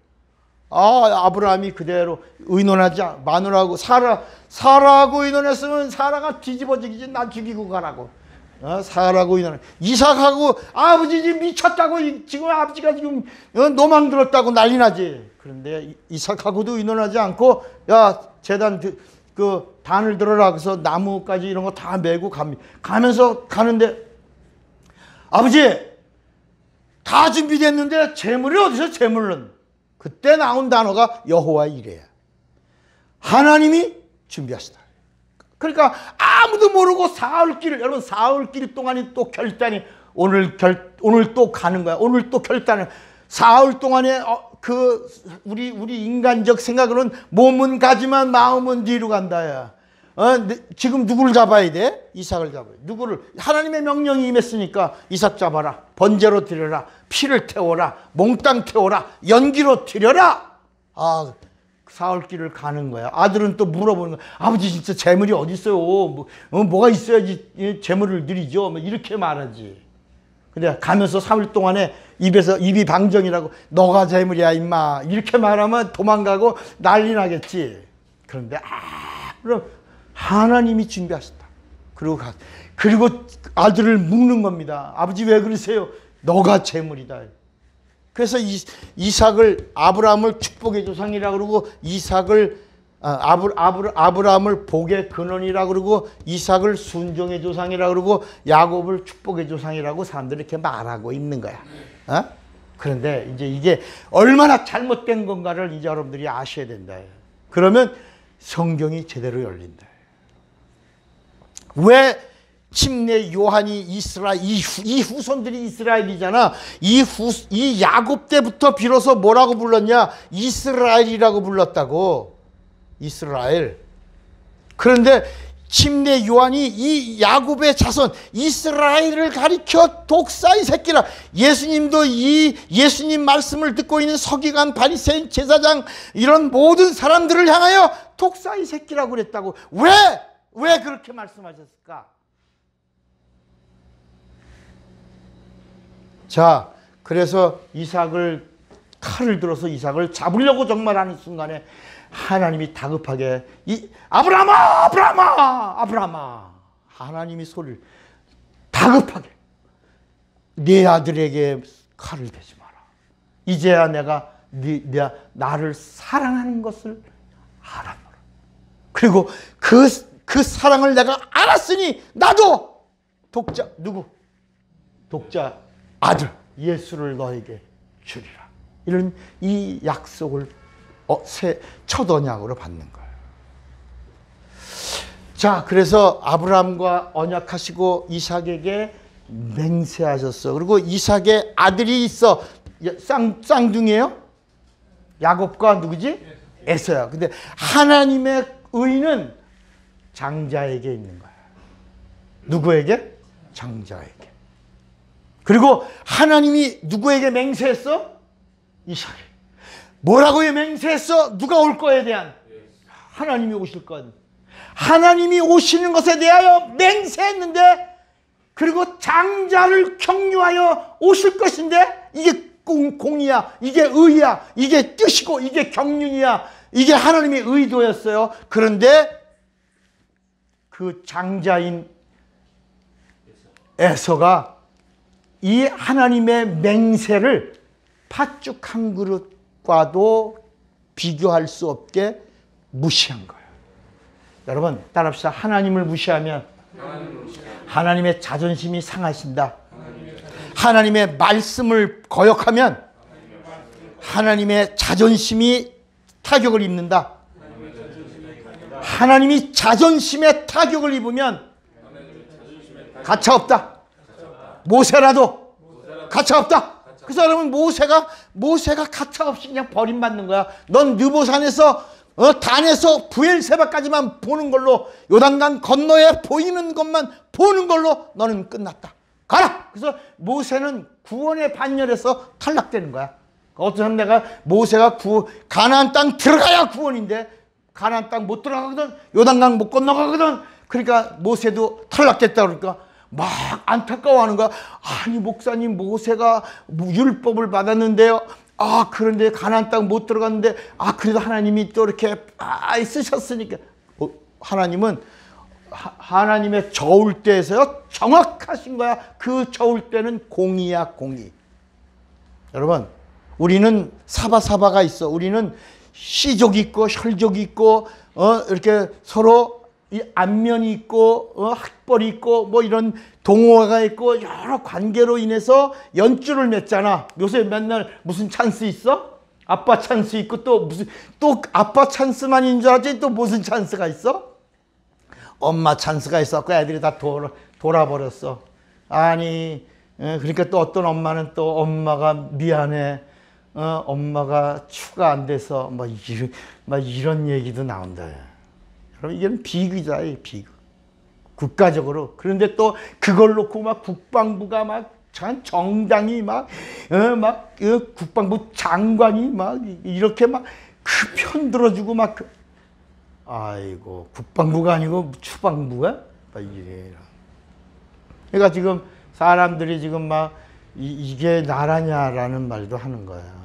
아브라함이 그대로 의논하지, 마누라하고 사라하고 의논했으면 사라가 뒤집어지지, 나 죽이고 가라고. 사라하고 의논. 이삭하고 아버지 지금 미쳤다고, 지금 아버지가 지금 노망 들었다고 난리 나지. 그런데 이삭하고도 의논하지 않고, 야, 제단 그 단을 들어라. 그래서 나무까지 이런 거 다 메고 가면서 가는데, 아버지 다 준비됐는데 재물이 어디서? 재물은. 그때 나온 단어가 여호와 이레야. 하나님이 준비하시다. 그러니까 아무도 모르고 사흘길, 여러분 사흘길 동안이 또 결단이, 오늘 또 가는 거야. 오늘 또 결단을. 사흘 동안에 우리 인간적 생각으로는 몸은 가지만 마음은 뒤로 간다야. 지금 누구를 잡아야 돼? 이삭을 잡아야 돼. 누구를? 하나님의 명령이 임했으니까 이삭 잡아라. 번제로 드려라. 피를 태워라. 몽땅 태워라. 연기로 드려라. 사흘길을 가는 거야. 아들은 또 물어보는 거야. 아버지 진짜 재물이 어디 있어요? 뭐가 있어야지 재물을 드리죠. 이렇게 말하지. 근데 가면서 3일 동안에 입이 방정이라고, 너가 재물이야 임마, 이렇게 말하면 도망가고 난리 나겠지. 그런데 그럼 하나님이 준비하셨다. 그리고 아들을 묵는 겁니다. 아버지 왜 그러세요? 너가 재물이다. 그래서 이삭을, 아브라함을 축복의 조상이라고 그러고, 이삭을 아브라함을 복의 근원이라고 그러고, 이삭을 순종의 조상이라고 그러고, 야곱을 축복의 조상이라고 사람들이 이렇게 말하고 있는 거야. 그런데 이제 이게 얼마나 잘못된 건가를 이제 여러분들이 아셔야 된다. 그러면 성경이 제대로 열린다. 왜 침례 요한이 이스라엘, 이 후손들이 이스라엘이잖아. 이 야곱 때부터 비로소 뭐라고 불렀냐? 이스라엘이라고 불렀다고. 이스라엘. 그런데 침례 요한이 이 야곱의 자손 이스라엘을 가리켜 독사의 새끼라. 예수님도 이 예수님 말씀을 듣고 있는 서기관, 바리새인, 제사장, 이런 모든 사람들을 향하여 독사의 새끼라고 그랬다고. 왜 그렇게 말씀하셨을까? 자, 그래서 칼을 들어서 이삭을 잡으려고 정말 하는 순간에 하나님이 다급하게, 아브라함아, 하나님이 소리를 다급하게, 네 아들에게 칼을 대지 마라. 이제야 내가 나를 사랑하는 것을 알았노라. 그리고 그 사랑을 내가 알았으니 나도 독자 아들 예수를 너에게 주리라. 이런 이 약속을 첫 언약으로 받는 거예요. 자, 그래서 아브라함과 언약하시고 이삭에게 맹세하셨어. 그리고 이삭의 아들이 있어. 쌍둥이에요. 야곱과 누구지? 에서야. 근데 하나님의 의는 장자에게 있는 거야. 누구에게? 장자에게. 그리고 하나님이 누구에게 맹세했어? 이삭에게. 뭐라고 맹세했어? 누가 올 거에 대한? 하나님이 오실 것. 하나님이 오시는 것에 대하여 맹세했는데, 그리고 장자를 격려하여 오실 것인데, 이게 공이야, 이게 의야, 이게 뜻이고, 이게 경륜이야, 이게 하나님의 의도였어요. 그런데 그 장자인 에서가 이 하나님의 맹세를 팥죽 한 그릇과도 비교할 수 없게 무시한 거예요. 여러분 따라합시다. 하나님을 무시하면 하나님의 자존심이 상하신다. 하나님의 말씀을 거역하면 하나님의 자존심이 타격을 입는다. 하나님이 자존심에 타격을 입으면 가차 없다. 모세라도 가차 없다. 그래서 여러분 모세가 가차 없이 그냥 버림받는 거야. 넌 느보산에서 단에서 부엘세바까지만 보는 걸로, 요단강 건너에 보이는 것만 보는 걸로 너는 끝났다. 가라. 그래서 모세는 구원의 반열에서 탈락되는 거야. 어떤 내가 모세가 가나안 땅 들어가야 구원인데 가나안 땅 못 들어가거든. 요단강 못 건너가거든. 그러니까 모세도 탈락됐다. 그러니까 막 안타까워하는 거야. 아니 목사님, 모세가 율법을 받았는데요, 그런데 가나안 땅 못 들어갔는데, 그래도 하나님이 또 이렇게 쓰셨으니까. 하나님은 하나님의 저울 때에서요 정확하신 거야. 그 저울 때는 공이야, 공이. 여러분 우리는 사바사바가 있어. 우리는 씨족이 있고 혈족이 있고 이렇게 서로 이 안면이 있고 학벌이 있고 뭐 이런 동호회가 있고 여러 관계로 인해서 연줄을 맺잖아. 요새 맨날 무슨 찬스 있어? 아빠 찬스 있고 또 아빠 찬스만 있는 줄 알았지 또 무슨 찬스가 있어? 엄마 찬스가 있었고 애들이 다 돌아버렸어. 아니 그러니까 또 어떤 엄마는 또 엄마가 미안해. 엄마가 추가 안 돼서 막 이런 얘기도 나온다. 여러분 이게 비극이다, 비극. 국가적으로. 그런데 또 그걸 놓고 막 국방부가 막 정당이 국방부 장관이 막 이렇게 막 그 편 들어주고 막 아이고 국방부가 아니고 추방부가 막 이래. 그러니까 지금 사람들이 지금 막 이게 나라냐라는 말도 하는 거야.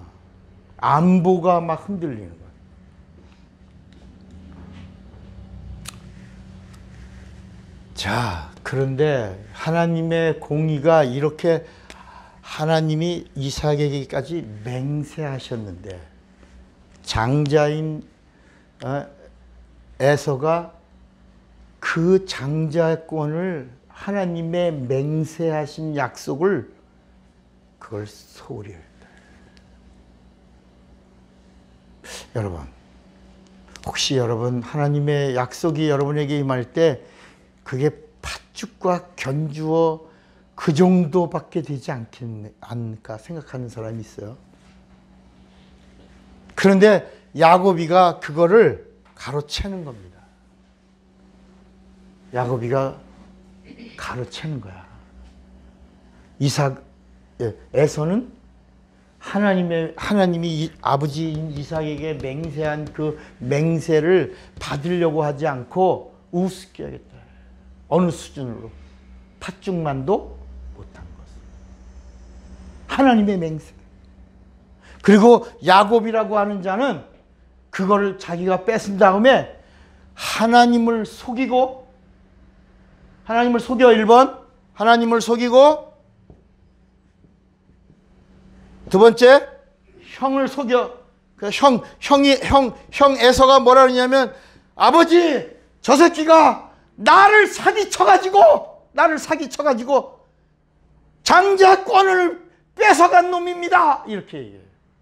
안보가 막 흔들리는 거야. 자, 그런데 하나님의 공의가 이렇게 하나님이 이삭에게까지 맹세하셨는데 장자인 에서가 그 장자권을 하나님의 맹세하신 약속을 그걸 소홀히 했다. 여러분 혹시 여러분 하나님의 약속이 여러분에게 임할 때 그게 팥죽과 견주어 그 정도밖에 되지 않을까 생각하는 사람이 있어요. 그런데 야곱이가 그거를 가로채는 겁니다. 야곱이가 가로채는 거야. 에서는 하나님이 아버지인 이삭에게 맹세한 그 맹세를 받으려고 하지 않고 우습게 하겠다. 어느 수준으로? 팥죽만도 못한 것. 하나님의 맹세. 그리고 야곱이라고 하는 자는 그거를 자기가 뺏은 다음에 하나님을 속여 1번. 하나님을 속이고 두 번째 형을 속여. 형 에서가 뭐라 그러냐면 아버지 저 새끼가 나를 사기쳐가지고 장자권을 뺏어간 놈입니다. 이렇게 얘기해요.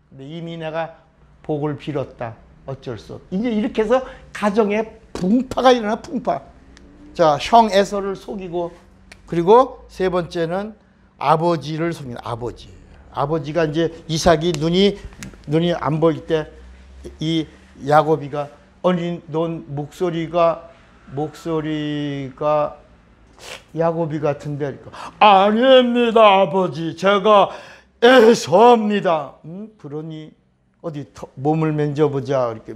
근데 이미 내가 복을 빌었다. 어쩔 수 없어. 이제 이렇게 해서 가정에 풍파가 일어나, 풍파. 자, 형 에서를 속이고, 그리고 세 번째는 아버지를 속이는 아버지가 이제 이삭이 눈이 안 보일 때 이 야곱이가 아니 넌 목소리가 야곱이 같은데 아닙니다 아버지 제가 에서입니다. 그러니 어디 몸을 만져보자. 이렇게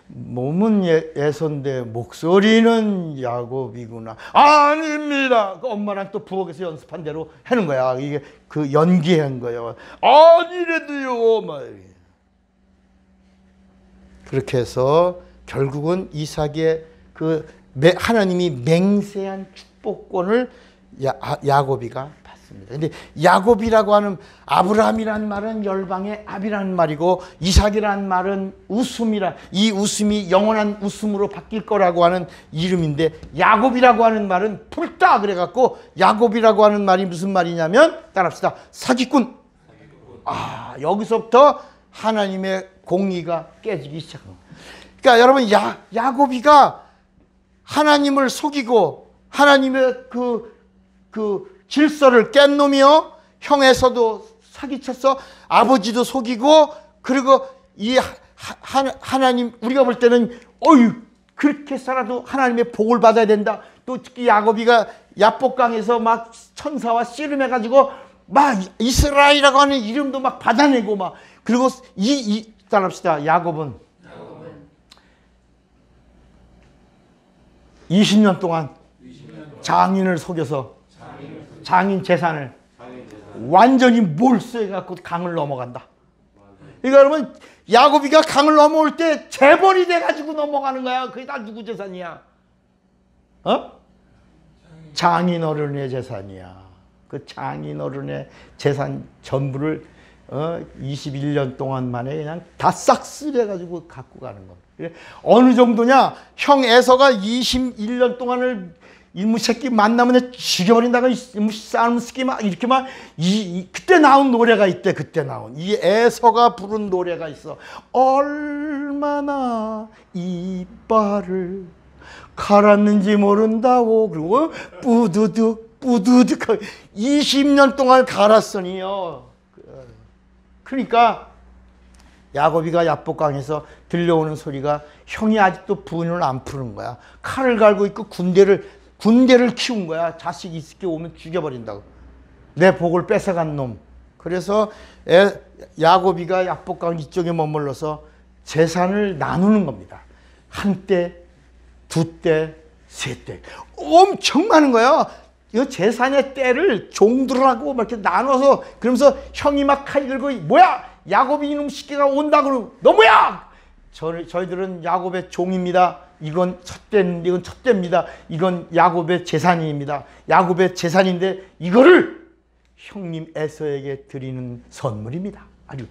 몸은 에서인데 목소리는 야곱이구나. 아닙니다. 그 엄마랑 또 부엌에서 연습한 대로 하는 거야. 이게 그 연기한 거예요. 아니래도요. 막 그렇게 해서 결국은 이삭의 그 하나님이 맹세한 축복권을 야곱이가 받습니다. 근데 야곱이라고 하는 아브라함이라는 말은 열방의 압이라는 말이고 이삭이라는 말은 웃음이라 이 웃음이 영원한 웃음으로 바뀔 거라고 하는 이름인데 야곱이라고 하는 말은 불다 그래갖고 야곱이라고 하는 말이 무슨 말이냐면 따라합시다. 사기꾼. 아 여기서부터 하나님의 공의가 깨지기 시작합니다. 그러니까 여러분 야곱이가 하나님을 속이고 하나님의 그 질서를 깬 놈이요. 형에서도 사기쳤어. 아버지도 속이고 그리고 이 하나님 우리가 볼 때는 어휴 그렇게 살아도 하나님의 복을 받아야 된다. 또 특히 야곱이가 야복강에서 막 천사와 씨름해가지고 막 이스라엘이라고 하는 이름도 막 받아내고 막 그리고 따라합시다. 야곱은 20년 동안 장인을 속여서 장인 재산을 완전히 몰수해갖고 강을 넘어간다. 그러니까 여러분 야곱이가 강을 넘어올 때 재벌이 돼가지고 넘어가는 거야. 그게 다 누구 재산이야? 장인어른의 재산이야. 그 장인어른의 재산 전부를 21년 동안 만에 그냥 다 싹쓸이해가지고 갖고 가는 겁니다. 어느 정도냐? 형 에서가 21년 동안을 이무 새끼 만나면 죽여버린다가 이무 싸움 새끼 막 이렇게 막 그때 나온 노래가 있대. 그때 나온 이 에서가 부른 노래가 있어. 얼마나 이빨을 갈았는지 모른다고. 그리고 뿌두둑 20년 동안 갈았으니요. 그러니까 야곱이가 야복강에서 들려오는 소리가 형이 아직도 분을 안 푸는 거야. 칼을 갈고 있고 군대를 키운 거야. 자식 있게 오면 죽여버린다고. 내 복을 뺏어간 놈. 그래서 야곱이가 야복강 이쪽에 머물러서 재산을 나누는 겁니다. 한 때, 두 때, 세 때. 엄청 많은 거야. 이 재산의 때를 종들하고 막 이렇게 나눠서 그러면서 형이 막 칼 들고 뭐야 야곱이 이놈 새끼가 온다 그러고 너 뭐야 저희들은 야곱의 종입니다. 이건 첫째입니다. 이건 야곱의 재산입니다. 야곱의 재산인데 이거를 형님 에서에게 드리는 선물입니다. 아주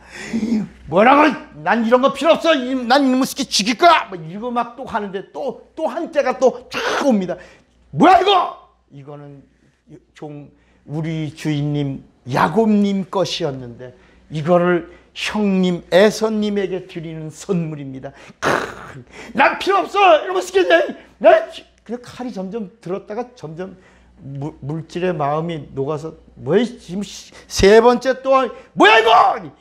뭐라고 난 이런 거 필요 없어. 난 이놈의 새끼 죽일 거야. 막 이거 막 또 하는데 또 한때가 또 쫙 옵니다. 뭐야 이거 이거는 우리 주인님 야곱님 것이었는데 이거를 형님 에서님에게 드리는 선물입니다. 난 필요 없어 이러면 쓰겠냐. 그 칼이 점점 들었다가 점점 물질의 마음이 녹아서 뭐야 지금 세 번째 또 뭐야 이거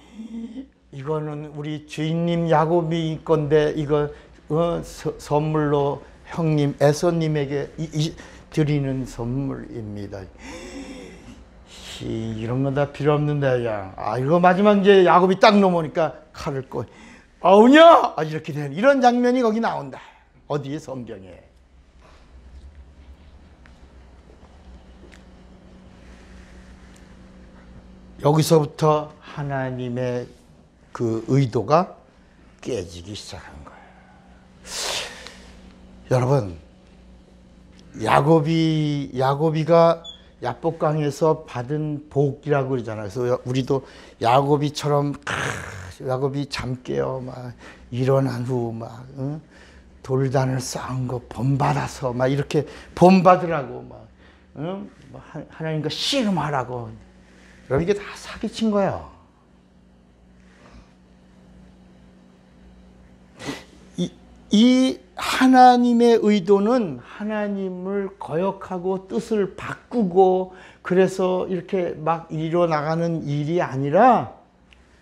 이거는 우리 주인님 야곱이 건데 이거 선물로 형님 에서님에게 드리는 선물입니다. 이런 건 다 필요 없는데 야. 이거 마지막 이제 야곱이 딱 넘어오니까 칼을 꺼. 아우냐? 이렇게 되는 이런 장면이 거기 나온다. 어디에 성경에. 여기서부터 하나님의 그 의도가 깨지기 시작한 거예요. 여러분 야곱이가 야복강에서 받은 복이라고 그러잖아요. 그래서 우리도 야곱이처럼 야곱이 잠 깨어 막 일어난 후 막 돌단을 쌓은 거 본받아서 막 이렇게 본받으라고 막 하나님과 씨름하라고. 여러분 이게 다 사기친 거예요. 이 하나님의 의도는 하나님을 거역하고 뜻을 바꾸고 그래서 이렇게 막 일어나가는 일이 아니라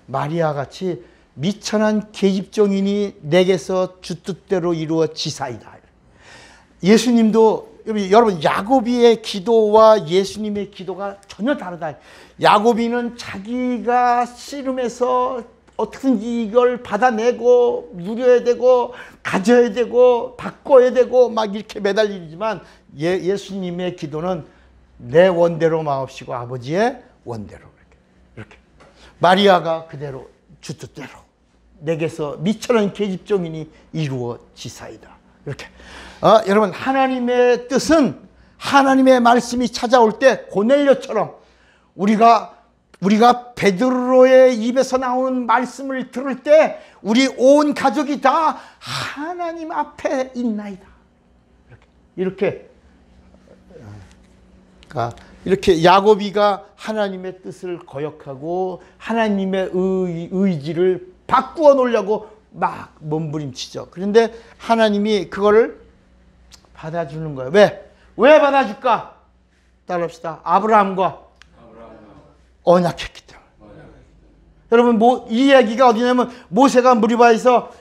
마리아 같이 미천한 계집종이니 내게서 주 뜻대로 이루어지사이다. 예수님도 여러분 야고비의 기도와 예수님의 기도가 전혀 다르다. 야고비는 자기가 씨름해서 어떻게든지 이걸 받아내고 누려야 되고 가져야 되고 바꿔야 되고 막 이렇게 매달리지만 예수님의 기도는 내 원대로 마옵시고 아버지의 원대로 이렇게. 마리아가 그대로 주 뜻대로 내게서 미천한 계집종이니 이루어지사이다. 이렇게. 여러분 하나님의 뜻은 하나님의 말씀이 찾아올 때 고넬료처럼 우리가 베드로의 입에서 나오는 말씀을 들을 때 우리 온 가족이 다 하나님 앞에 있나이다. 이렇게 야고비가 하나님의 뜻을 거역하고 하나님의 의지를 바꾸어 놓으려고 막 몸부림치죠. 그런데 하나님이 그거를 받아주는 거예요. 왜 받아줄까? 따라합시다. 아브라함과 언약했기 때문에. 여러분 이 얘기가 어디냐면 모세가 무리바에서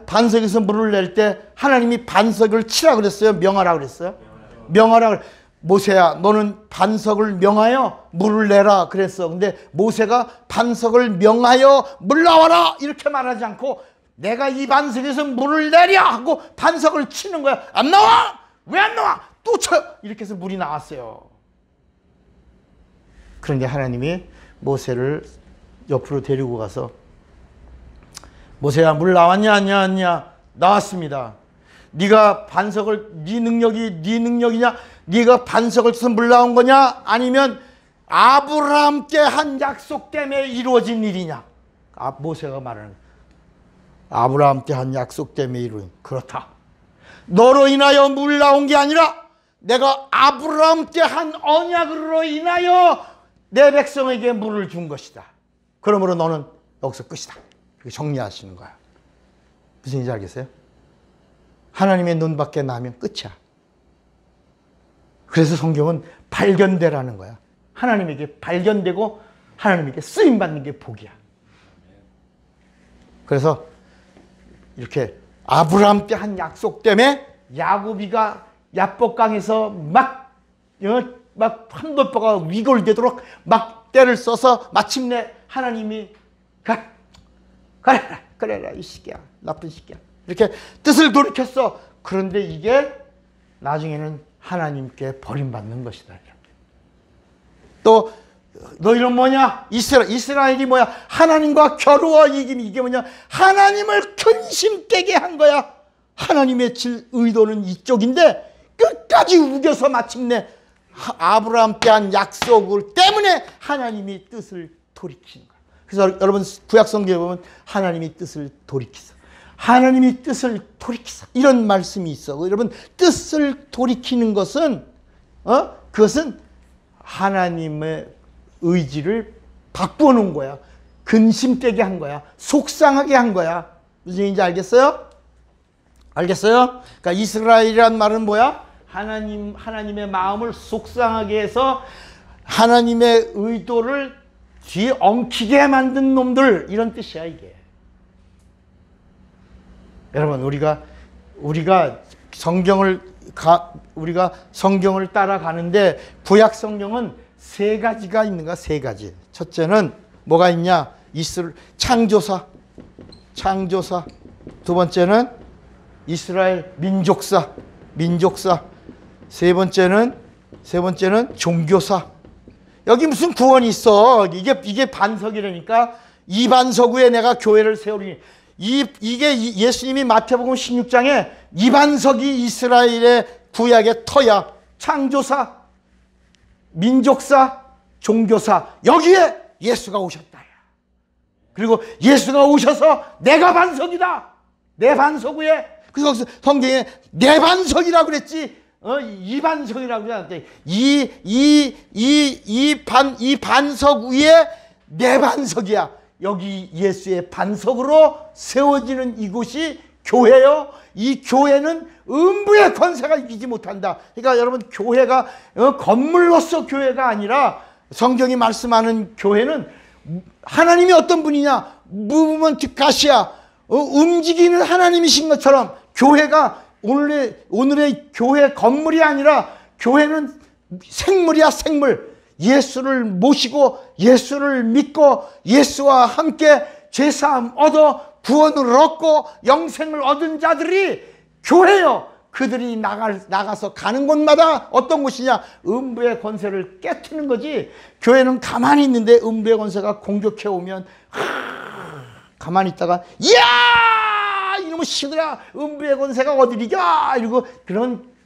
반석에서 물을 낼 때 하나님이 반석을 치라 그랬어요? 명하라 그랬어요? 명하라. 모세야 너는 반석을 명하여 물을 내라 그랬어. 근데 모세가 반석을 명하여 물 나와라 이렇게 말하지 않고 내가 이 반석에서 물을 내려 하고 반석을 치는 거야. 안 나와! 왜 안 나와? 또 쳐! 이렇게 해서 물이 나왔어요. 그런데 하나님이 모세를 옆으로 데리고 가서 모세야 물 나왔냐 안 나왔냐? 나왔습니다. 네가 반석을 네 능력이냐? 네가 반석을 쳐서 물 나온 거냐? 아니면 아브라함께 한 약속 때문에 이루어진 일이냐? 모세가 말하는 거야. 아브라함께 한 약속 때문에 이루어진. 그렇다. 너로 인하여 물 나온 게 아니라 내가 아브라함께 한 언약으로 인하여 내 백성에게 물을 준 것이다. 그러므로 너는 여기서 끝이다. 이렇게 정리하시는 거야. 무슨 얘기인지 알겠어요? 하나님의 눈 밖에 나면 끝이야. 그래서 성경은 발견되라는 거야. 하나님에게 발견되고 하나님에게 쓰임받는 게 복이야. 그래서 이렇게 아브라함 때 한 약속 때문에 야고비가 야복강에서 막 한돌파가 위골되도록 막 때를 써서 마침내 하나님이 그래라 이 새끼야 나쁜 새끼야 이렇게 뜻을 돌이켰어. 그런데 이게 나중에는 하나님께 버림받는 것이다. 또 너희는 뭐냐? 이스라엘이 뭐야? 하나님과 겨루어 이김. 이게 뭐냐? 하나님을 근심 깨게 한 거야. 하나님의 의도는 이쪽인데 끝까지 우겨서 마침내 아브라함 때 한 약속을 때문에 하나님이 뜻을 돌이키는 거야. 그래서 여러분 구약성경에 보면 하나님이 뜻을 돌이키사. 하나님이 뜻을 돌이키사. 이런 말씀이 있어. 여러분 뜻을 돌이키는 것은 그것은 하나님의 의지를 바꾸어 놓은 거야. 근심되게 한 거야. 속상하게 한 거야. 무슨 얘기인지 알겠어요? 알겠어요? 그러니까 이스라엘이란 말은 뭐야? 하나님의 마음을 속상하게 해서 하나님의 의도를 뒤에 엉키게 만든 놈들, 이런 뜻이야 이게. 여러분 우리가 성경을 따라가는데 구약 성경은 세 가지가 있는 거야. 세 가지. 첫째는 뭐가 있냐? 창조사. 두 번째는 이스라엘 민족사. 세 번째는 종교사. 여기 무슨 구원이 있어? 이게 반석이라니까. 이 반석 위에 내가 교회를 세우리니. 이게 예수님이 마태복음 16장에 이 반석이 이스라엘의 구약의 터야. 창조사, 민족사, 종교사. 여기에 예수가 오셨다. 그리고 예수가 오셔서 내가 반석이다. 내 반석 위에. 그래서 성경에 내 반석이라고 그랬지. 이 반석이라고 그러지 않았대. 이 반석 위에 내 반석이야. 여기 예수의 반석으로 세워지는 이곳이 교회요. 이 교회는 음부의 권세가 이기지 못한다. 그러니까 여러분 교회가 건물로서 교회가 아니라 성경이 말씀하는 교회는 하나님이 어떤 분이냐? 무브먼트 가시아. 움직이는 하나님이신 것처럼 교회가 오늘의 교회 건물이 아니라 교회는 생물이야, 생물. 예수를 모시고 예수를 믿고 예수와 함께 죄사함 얻어 구원을 얻고 영생을 얻은 자들이 교회요. 그들이 나가서 가는 곳마다 어떤 곳이냐? 음부의 권세를 깨트리는 거지. 교회는 가만히 있는데 음부의 권세가 공격해 오면 가만히 있다가 이야! 이놈의 시들아, 음부의 권세가 어디를 이겨! 이러고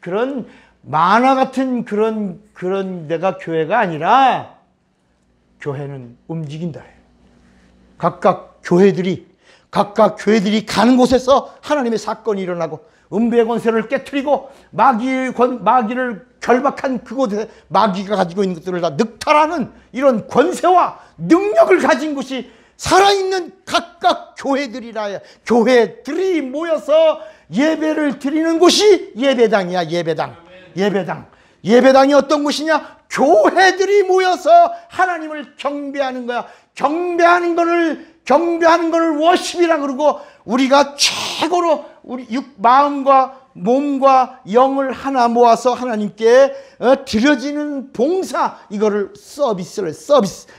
그런 만화 같은 그런 데가 교회가 아니라 교회는 움직인다. 각각 교회들이 가는 곳에서 하나님의 사건이 일어나고 음부의 권세를 깨트리고 마귀를 결박한 그곳에 마귀가 가지고 있는 것들을 다 늑탈하는 이런 권세와 능력을 가진 곳이 살아있는 각각 교회들이라. 교회들이 모여서 예배를 드리는 곳이 예배당이야. 예배당이 어떤 곳이냐? 교회들이 모여서 하나님을 경배하는 거야. 경배하는 거를 워십이라 그러고, 우리가 최고로 우리 마음과 몸과 영을 하나 모아서 하나님께 드려지는 봉사, 이거를 서비스.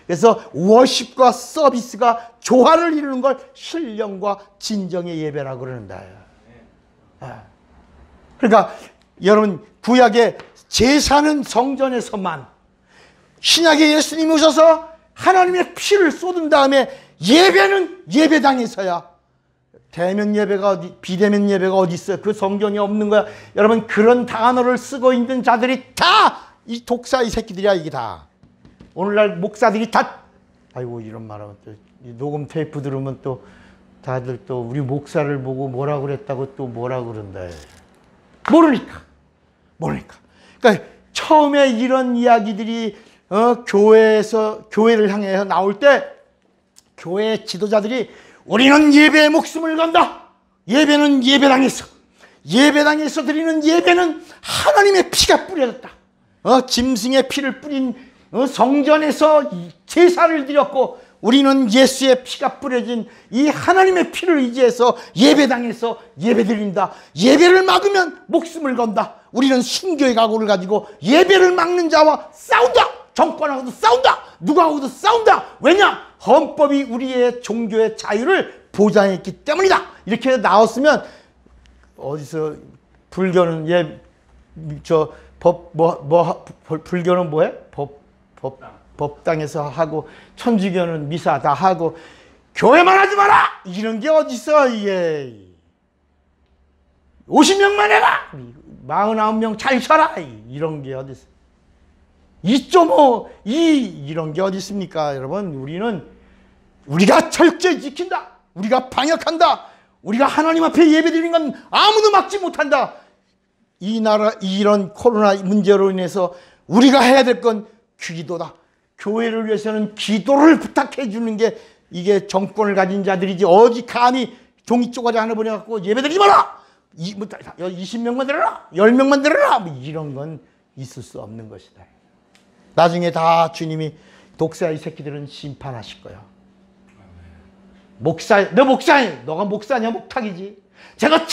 그래서 워십과 서비스가 조화를 이루는 걸 신령과 진정의 예배라고 그러는다. 그러니까 여러분, 구약의 제사는 성전에서만, 신약의 예수님이 오셔서 하나님의 피를 쏟은 다음에 예배는 예배당에서야. 대면 예배가 어디, 비대면 예배가 어디 있어요? 그 성경이 없는 거야. 여러분, 그런 단어를 쓰고 있는 자들이 다 이 독사 이 새끼들이야. 이게 다 오늘날 목사들이 다, 아이고 이런 말하면 또 녹음 테이프 들으면 또 다들 또 우리 목사를 보고 뭐라 그랬다고 또 뭐라 그런다. 모르니까. 그러니까 처음에 이런 이야기들이 교회를 향해 나올 때 교회 지도자들이 우리는 예배에 목숨을 건다. 예배는 예배당에서 드리는 예배는 하나님의 피가 뿌려졌다. 짐승의 피를 뿌린 성전에서 제사를 드렸고, 우리는 예수의 피가 뿌려진 이 하나님의 피를 의지해서 예배당에서 예배드린다. 예배를 막으면 목숨을 건다. 우리는 순교의 각오를 가지고 예배를 막는 자와 싸운다. 정권하고도 싸운다. 누구하고도 싸운다. 왜냐? 헌법이 우리의 종교의 자유를 보장했기 때문이다. 이렇게 나왔으면, 어디서 불교는 불교는 뭐해? 법당에서 하고, 천주교는 미사 다 하고, 교회만 하지 마라! 이런 게 어딨어, 이게. 50명만 해라! 49명 잘 쉬어라! 이런 게 어딨어. 2.5, 이런 게 어디 있습니까? 여러분, 우리가 철저히 지킨다. 우리가 방역한다. 우리가 하나님 앞에 예배드리는 건 아무도 막지 못한다. 이런 코로나 문제로 인해서 우리가 해야 될 건 기도다. 교회를 위해서는 기도를 부탁해 주는 게, 이게 정권을 가진 자들이지, 어디 감히 종이 쪼가리 하나 보내갖고 예배드리지 마라! 20명만 들어라! 10명만 들어라! 이런 건 있을 수 없는 것이다. 나중에 다 주님이 독사 이 새끼들은 심판하실 거야. 너 목사냐? 너가 목사냐? 목탁이지. 제가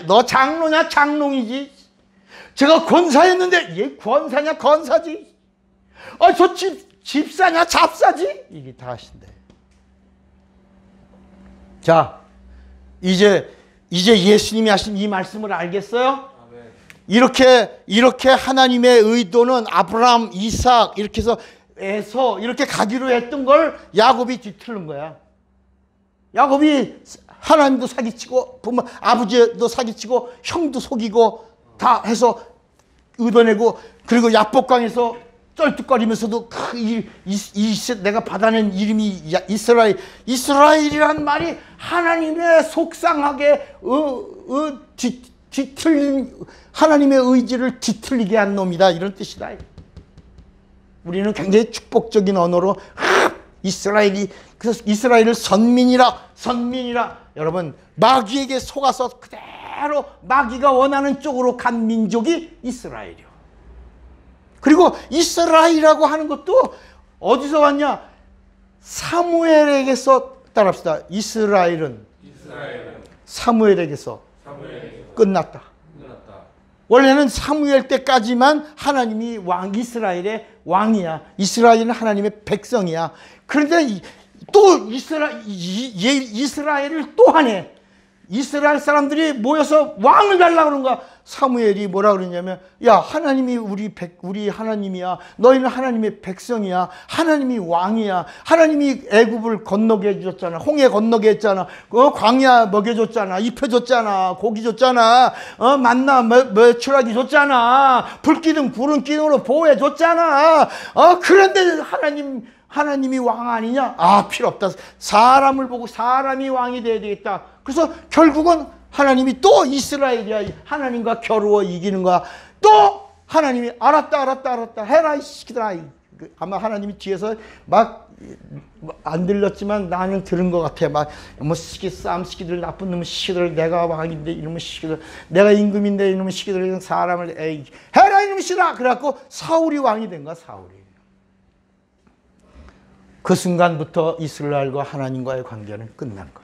너 장로냐? 장롱이지. 제가 권사였는데 얘 권사냐? 권사지. 저 집사냐? 잡사지. 이게 다 하신대. 자, 이제 예수님이 하신 이 말씀을 알겠어요? 이렇게 하나님의 의도는 아브라함, 이삭 이렇게 해서 이렇게 가기로 했던 걸 야곱이 뒤틀는 거야. 야곱이 하나님도 사기치고 아버지도 사기치고 형도 속이고 다 해서 얻어내고, 그리고 야복강에서 쩔뚝거리면서도 내가 받아낸 이름이 이스라엘이란 말이 하나님의 속상하게 하나님의 의지를 뒤틀리게 한 놈이다, 이런 뜻이다. 우리는 굉장히 축복적인 언어로 그래서 이스라엘을 선민이라. 여러분, 마귀에게 속아서 그대로 마귀가 원하는 쪽으로 간 민족이 이스라엘이요. 그리고 이스라엘이라고 하는 것도 어디서 왔냐? 사무엘에게서, 따라합시다. 이스라엘은 사무엘에게서 끝났다. 원래는 사무엘 때까지만 하나님이 이스라엘의 왕이야. 이스라엘은 하나님의 백성이야. 그런데 또 이스라엘을 또 하네. 이스라엘 사람들이 모여서 왕을 달라고 그런 거야. 사무엘이 뭐라 그러냐면, 야, 하나님이 우리 하나님이야. 너희는 하나님의 백성이야. 하나님이 왕이야. 하나님이 애굽을 건너게 해줬잖아. 홍해 건너게 했잖아. 광야 먹여줬잖아. 입혀줬잖아. 고기 줬잖아. 만나 메추라기 줬잖아. 불기둥 구름기둥으로 보호해줬잖아. 그런데 하나님이 왕 아니냐? 아, 필요 없다. 사람을 보고 사람이 왕이 돼야 되겠다. 그래서 결국은 하나님이 또 이스라엘이야. 하나님과 겨루어 이기는 거야. 또 하나님이 알았다 해라 이 시키더라. 아마 하나님이 뒤에서 막 안 들렸지만 나는 들은 것 같아. 막 뭐 쌈시키들 나쁜 놈의 시키들 내가 왕인데 이놈의 시키들 내가 임금인데 이놈의 시키들 사람을 해라 이놈의 시키라. 그래갖고 사울이 왕이 된 거야. 사울이. 그 순간부터 이스라엘과 하나님과의 관계는 끝난 거야.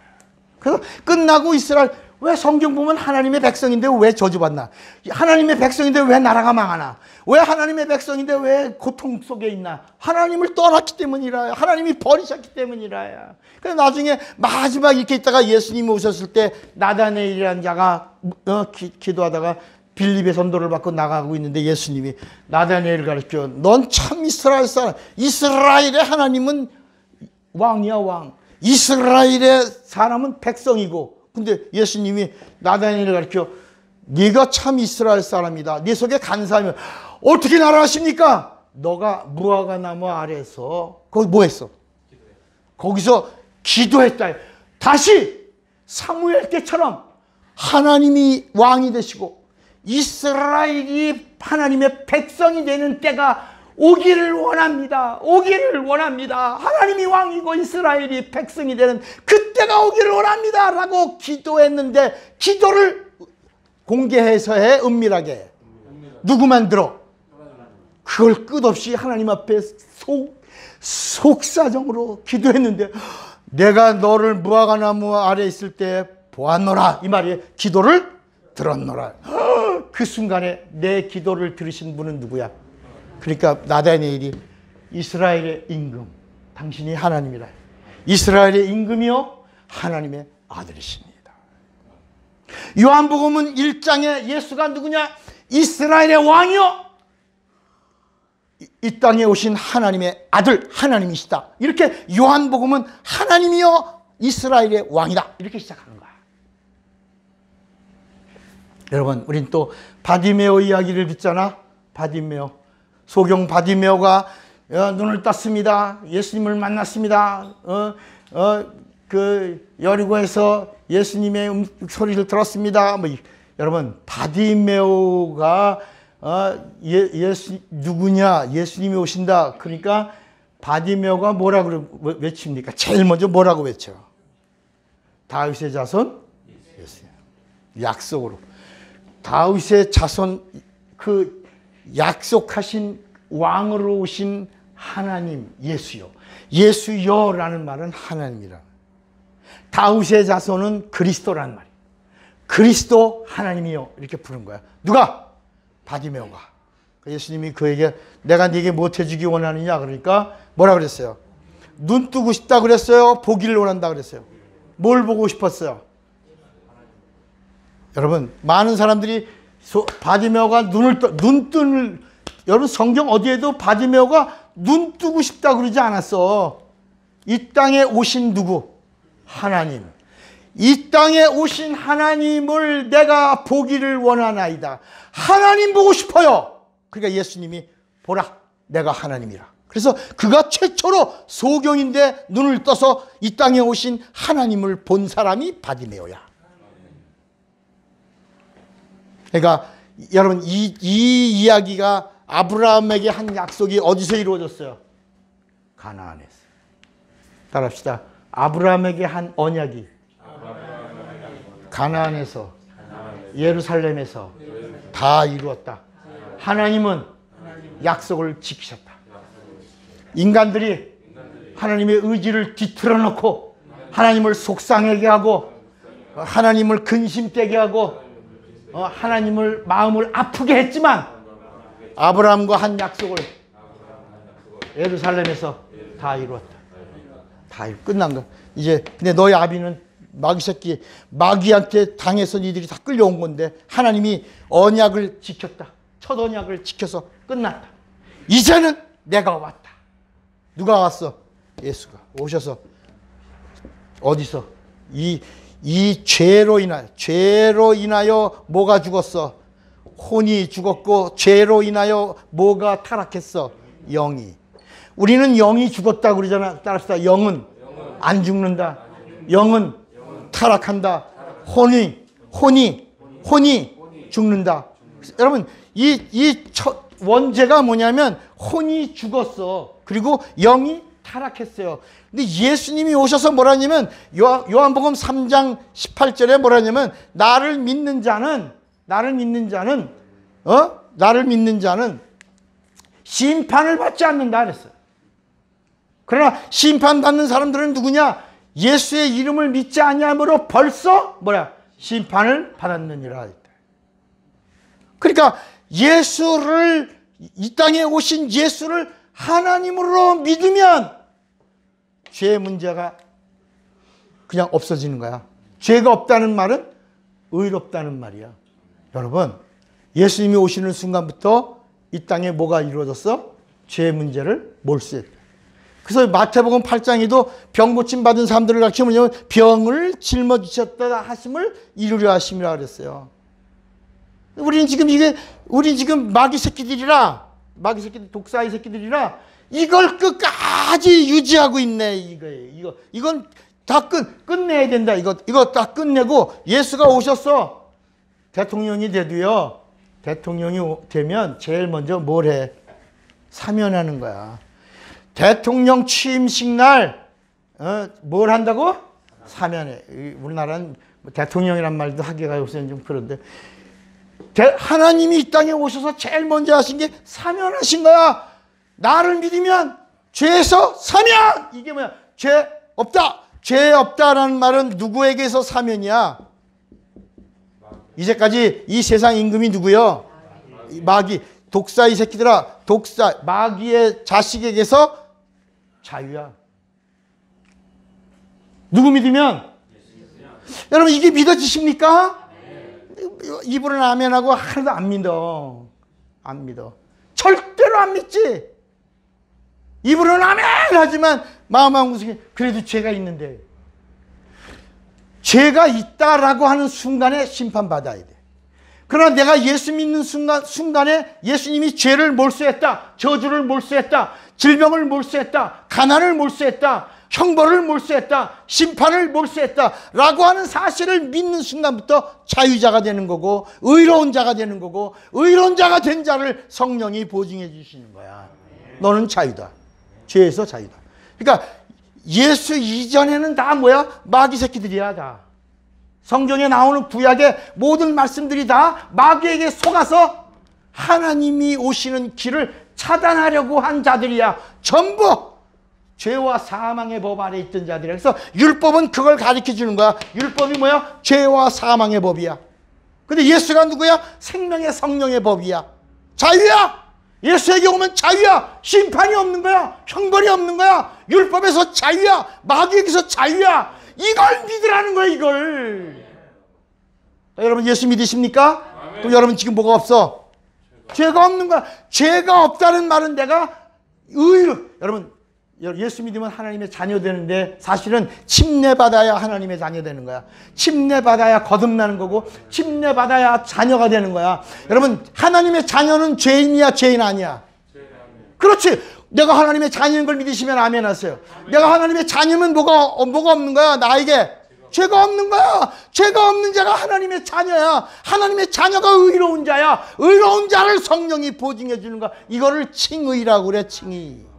그래서 끝나고 이스라엘, 왜 성경 보면 하나님의 백성인데 왜 저주받나? 하나님의 백성인데 왜 나라가 망하나? 왜 하나님의 백성인데 왜 고통 속에 있나? 하나님을 떠났기 때문이라. 하나님이 버리셨기 때문이라. 그래서 나중에 마지막 이렇게 있다가 예수님이 오셨을 때 나다네일이라는 자가 기도하다가 빌립의 선도를 받고 나가고 있는데 예수님이 나다네일을 가르쳐, 넌 참 이스라엘 사람. 이스라엘의 하나님은 왕이야, 왕. 이스라엘의 사람은 백성이고. 근데 예수님이 나다니엘을 가르쳐, 네가 참 이스라엘 사람이다. 네 속에 간사하면 어떻게 나라하십니까? 너가 무화과 나무 아래에서 거기 뭐 했어? 거기서 기도했다. 다시 사무엘 때처럼 하나님이 왕이 되시고 이스라엘이 하나님의 백성이 되는 때가 오기를 원합니다. 오기를 원합니다. 하나님이 왕이고 이스라엘이 백성이 되는 그때가 오기를 원합니다. 라고 기도했는데, 기도를 공개해서 해, 은밀하게 해. 누구만 들어? 그걸 끝없이 하나님 앞에 속사정으로 기도했는데, 내가 너를 무화과나무 아래 있을 때 보았노라. 이 말이에요. 기도를 들었노라. 그 순간에 내 기도를 들으신 분은 누구야? 그러니까 나다니엘이 이스라엘의 임금, 당신이 하나님이라. 이스라엘의 임금이요 하나님의 아들이십니다. 요한복음은 1장에 예수가 누구냐? 이스라엘의 왕이요 이 땅에 오신 하나님의 아들, 하나님이시다. 이렇게 요한복음은 하나님이요 이스라엘의 왕이다. 이렇게 시작하는 거야. 여러분, 우린 또 바디메오 이야기를 듣잖아. 바디메오. 소경 바디메오가 눈을 떴습니다. 예수님을 만났습니다. 그 여리고에서 예수님의 소리를 들었습니다. 뭐, 여러분, 바디메오가 누구냐? 예수님이 오신다. 그러니까 바디메오가 뭐라고 외칩니까? 제일 먼저 뭐라고 외쳐? 다윗의 자손 예수. 약속으로. 다윗의 자손, 그 약속하신 왕으로 오신 하나님, 예수요. 예수여라는 말은 하나님이라. 다윗의 자손은 그리스도라는 말이에요. 그리스도 하나님이요. 이렇게 부른 거야. 누가? 바디메오가. 예수님이 그에게 내가 네게 뭐 해주기 원하느냐 그러니까 뭐라 그랬어요? 눈 뜨고 싶다 그랬어요? 보기를 원한다 그랬어요? 뭘 보고 싶었어요? 여러분, 많은 사람들이 바디메오가 여러분 성경 어디에도 바디메오가 눈 뜨고 싶다 그러지 않았어. 이 땅에 오신 누구? 하나님. 이 땅에 오신 하나님을 내가 보기를 원하나이다. 하나님 보고 싶어요. 그러니까 예수님이 보라, 내가 하나님이라. 그래서 그가 최초로 소경인데 눈을 떠서 이 땅에 오신 하나님을 본 사람이 바디메오야. 그러니까 여러분, 이 이야기가 아브라함에게 한 약속이 어디서 이루어졌어요? 가나안에서. 따라합시다. 아브라함에게 한 언약이 가나안에서, 예루살렘에서 다 이루었다. 하나님은 약속을 지키셨다. 인간들이 하나님의 의지를 뒤틀어 놓고 하나님을 속상하게 하고 하나님을 근심되게 하고 하나님을 마음을 아프게 했지만 아브라함과 한 약속을 예루살렘에서 다 이루었다. 다 끝난 거야. 이제 근데 너희 아비는 마귀 새끼, 마귀한테 당해서 니들이 다 끌려온 건데 하나님이 언약을 지켰다. 첫 언약을 지켜서 끝났다. 이제는 내가 왔다. 누가 왔어? 예수가 오셔서 어디서 이 죄로 인하여 뭐가 죽었어? 혼이 죽었고 죄로 인하여 뭐가 타락했어? 영이. 우리는 영이 죽었다고 그러잖아. 따라서 영은 안 죽는다. 영은 타락한다. 혼이 죽는다. 여러분 이 원죄가 뭐냐면 혼이 죽었어. 그리고 영이 타락했어요. 근데 예수님이 오셔서 뭐라냐면 요한복음 3장 18절에 뭐라냐면 나를 믿는 자는 심판을 받지 않는다 그랬어요. 그러나 심판받는 사람들은 누구냐? 예수의 이름을 믿지 아니함으로 벌써 심판을 받았느니라. 그러니까 예수를, 이 땅에 오신 예수를 하나님으로 믿으면 죄의 문제가 그냥 없어지는 거야. 죄가 없다는 말은 의롭다는 말이야. 여러분, 예수님이 오시는 순간부터 이 땅에 뭐가 이루어졌어? 죄의 문제를 몰수했다. 그래서 마태복음 8장에도 병 고침 받은 사람들을 가르치면 병을 짊어지셨다 하심을 이루려 하심이라 그랬어요. 우린 지금 마귀 새끼들이라, 독사의 새끼들이라 이걸 끝까지 유지하고 있네. 이건 다 끝내야 된다. 이거 다 끝내고 예수가 오셨어. 대통령이 돼도요. 대통령이 되면 제일 먼저 뭘 해? 사면하는 거야. 대통령 취임식 날 뭘 한다고? 사면해. 우리나라는 대통령이란 말도 하기가 요새는 좀 그런데 하나님이 이 땅에 오셔서 제일 먼저 하신 게 사면하신 거야. 나를 믿으면 죄에서 사면. 이게 뭐야? 죄 없다. 죄 없다라는 말은 누구에게서 사면이야? 이제까지 이 세상 임금이 누구요? 마귀. 독사 이 새끼들아. 마귀의 자식에게서 자유야. 누구 믿으면? 여러분 이게 믿어지십니까? 입으로는 아멘하고 하나도 안 믿어. 안 믿어. 절대로 안 믿지. 입으로는 아멘 하지만 마음은 무슨 그래도 죄가 있는데. 죄가 있다라고 하는 순간에 심판받아야 돼. 그러나 내가 예수 믿는 순간에 예수님이 죄를 몰수했다. 저주를 몰수했다. 질병을 몰수했다. 가난을 몰수했다. 형벌을 몰수했다. 심판을 몰수했다. 라고 하는 사실을 믿는 순간부터 자유자가 되는 거고 의로운 자가 되는 거고 의로운 자가 된 자를 성령이 보증해 주시는 거야. 너는 자유다. 죄에서 자유다. 그러니까 예수 이전에는 다 뭐야? 마귀 새끼들이야 다. 성경에 나오는 구약의 모든 말씀들이 다 마귀에게 속아서 하나님이 오시는 길을 차단하려고 한 자들이야. 전부 죄와 사망의 법 아래 있던 자들이야. 그래서 율법은 그걸 가르쳐 주는 거야. 율법이 뭐야? 죄와 사망의 법이야. 근데 예수가 누구야? 생명의 성령의 법이야. 자유야. 예수에게 오면 자유야. 심판이 없는 거야. 형벌이 없는 거야. 율법에서 자유야. 마귀에게서 자유야. 이걸 믿으라는 거야. 이걸. 여러분 예수 믿으십니까? 그럼 여러분 지금 뭐가 없어? 죄가 없는 거야. 죄가 없다는 말은 내가 여러분 예수 믿으면 하나님의 자녀 되는데 사실은 침례받아야 하나님의 자녀 되는 거야. 침례받아야 거듭나는 거고 침례받아야 자녀가 되는 거야. 여러분 하나님의 자녀는 죄인이야 죄인 아니야? 그렇지. 내가 하나님의 자녀인 걸 믿으시면 아멘 하세요. 내가 하나님의 자녀면 뭐가 없는 거야? 나에게 죄가 없는 거야. 죄가 없는 자가 하나님의 자녀야. 하나님의 자녀가 의로운 자야. 의로운 자를 성령이 보증해 주는 거야. 이거를 칭의라고 그래. 칭의.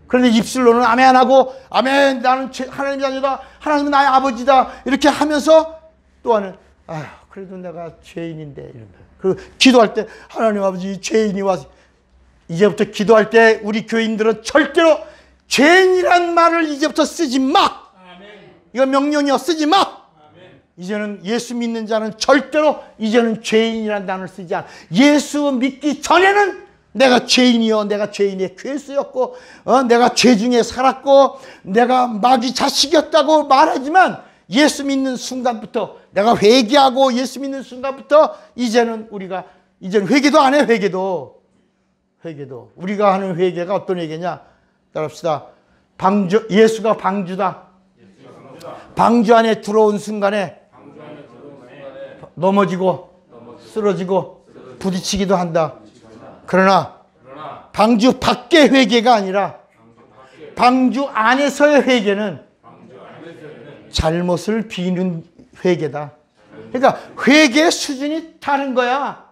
그런데 입술로는 아멘 하고 아멘 나는 하나님의 자녀다. 하나님은 나의 아버지다. 이렇게 하면서 또한 그래도 내가 죄인인데 이런 거. 그리고 기도할 때 하나님 아버지 죄인이 와서 이제부터 기도할 때 우리 교인들은 절대로 죄인이란 말을 이제부터 쓰지 마. 이건 명령이야. 쓰지 마. 이제는 예수 믿는 자는 절대로 이제는 죄인이라는 단어를 쓰지 않아. 예수 믿기 전에는 내가 죄인이요, 내가 죄인의 괴수였고, 내가 죄 중에 살았고, 내가 마귀 자식이었다고 말하지만 예수 믿는 순간부터 내가 회개하고 예수 믿는 순간부터 이제는 우리가 이제는 회개도 안 해. 회개도 우리가 하는 회개가 어떤 회개냐? 따라합시다. 예수가 방주다. 방주 안에 들어온 순간에 넘어지고 쓰러지고 부딪히기도 한다. 그러나 방주 밖의 회개가 아니라 방주 안에서의 회개는 잘못을 비는 회개다. 그러니까 회개의 수준이 다른 거야.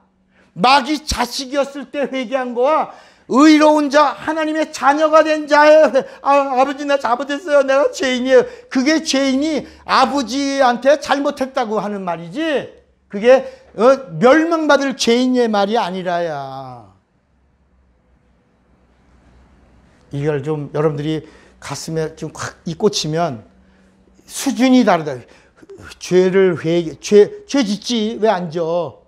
마귀 자식이었을 때 회개한 거와 의로운 자, 하나님의 자녀가 된 자의 아버지 나 잘못했어요. 내가 죄인이에요. 그게 죄인이 아버지한테 잘못했다고 하는 말이지. 그게 멸망받을 죄인의 말이 아니라야. 이걸 좀 여러분들이 가슴에 좀 확 이 꽂히면 수준이 다르다. 죄 짓지 왜 안 져?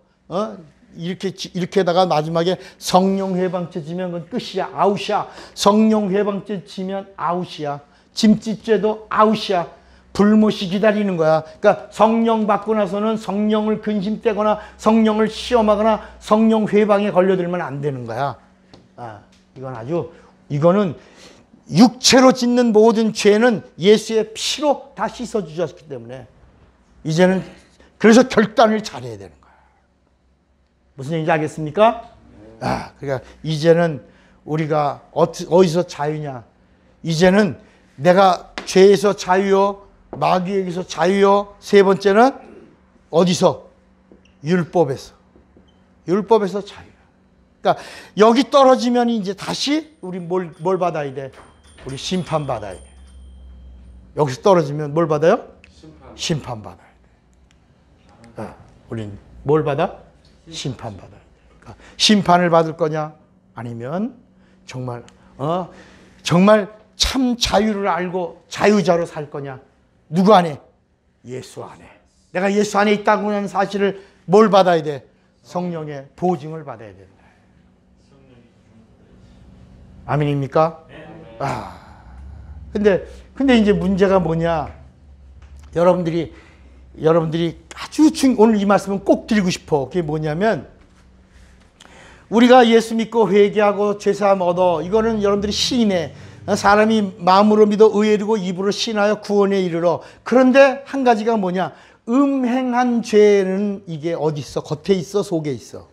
이렇게다가 마지막에 성령 회방죄 지면 그건 끝이야. 아웃이야. 성령 회방죄 지면 아웃이야. 짐짓죄도 아웃이야. 불못이 기다리는 거야. 그러니까 성령 받고 나서는 성령을 근심되거나 성령을 시험하거나 성령 회방에 걸려들면 안 되는 거야. 이거는 육체로 짓는 모든 죄는 예수의 피로 다 씻어주셨기 때문에 이제는 그래서 결단을 잘해야 되는 거야. 무슨 얘기인지 알겠습니까? 그러니까 이제는 우리가 어디서 자유냐? 이제는 내가 죄에서 자유요, 마귀에게서 자유요, 세 번째는 어디서? 율법에서 자유. 그러니까 여기 떨어지면 이제 다시 우리 뭘 받아야 돼? 우리 심판 받아야 돼. 여기서 떨어지면 뭘 받아요? 심판 받아야 돼. 우린 뭘 받아? 심판 받아야 돼. 그러니까 심판을 받을 거냐? 아니면 정말 참 자유를 알고 자유자로 살 거냐? 누구 안에? 예수 안에. 내가 예수 안에 있다고 하는 사실을 뭘 받아야 돼? 성령의 보증을 받아야 된다. 아멘입니까? 근데 이제 문제가 뭐냐? 여러분들이 아주 오늘 이 말씀은 꼭 드리고 싶어. 그게 뭐냐면 우리가 예수 믿고 회개하고 죄사함 얻어. 이거는 여러분들이 시인해. 사람이 마음으로 믿어 의에 이르고 입으로 신하여 구원에 이르러. 그런데 한 가지가 뭐냐? 음행한 죄는 이게 어디 있어? 겉에 있어? 속에 있어?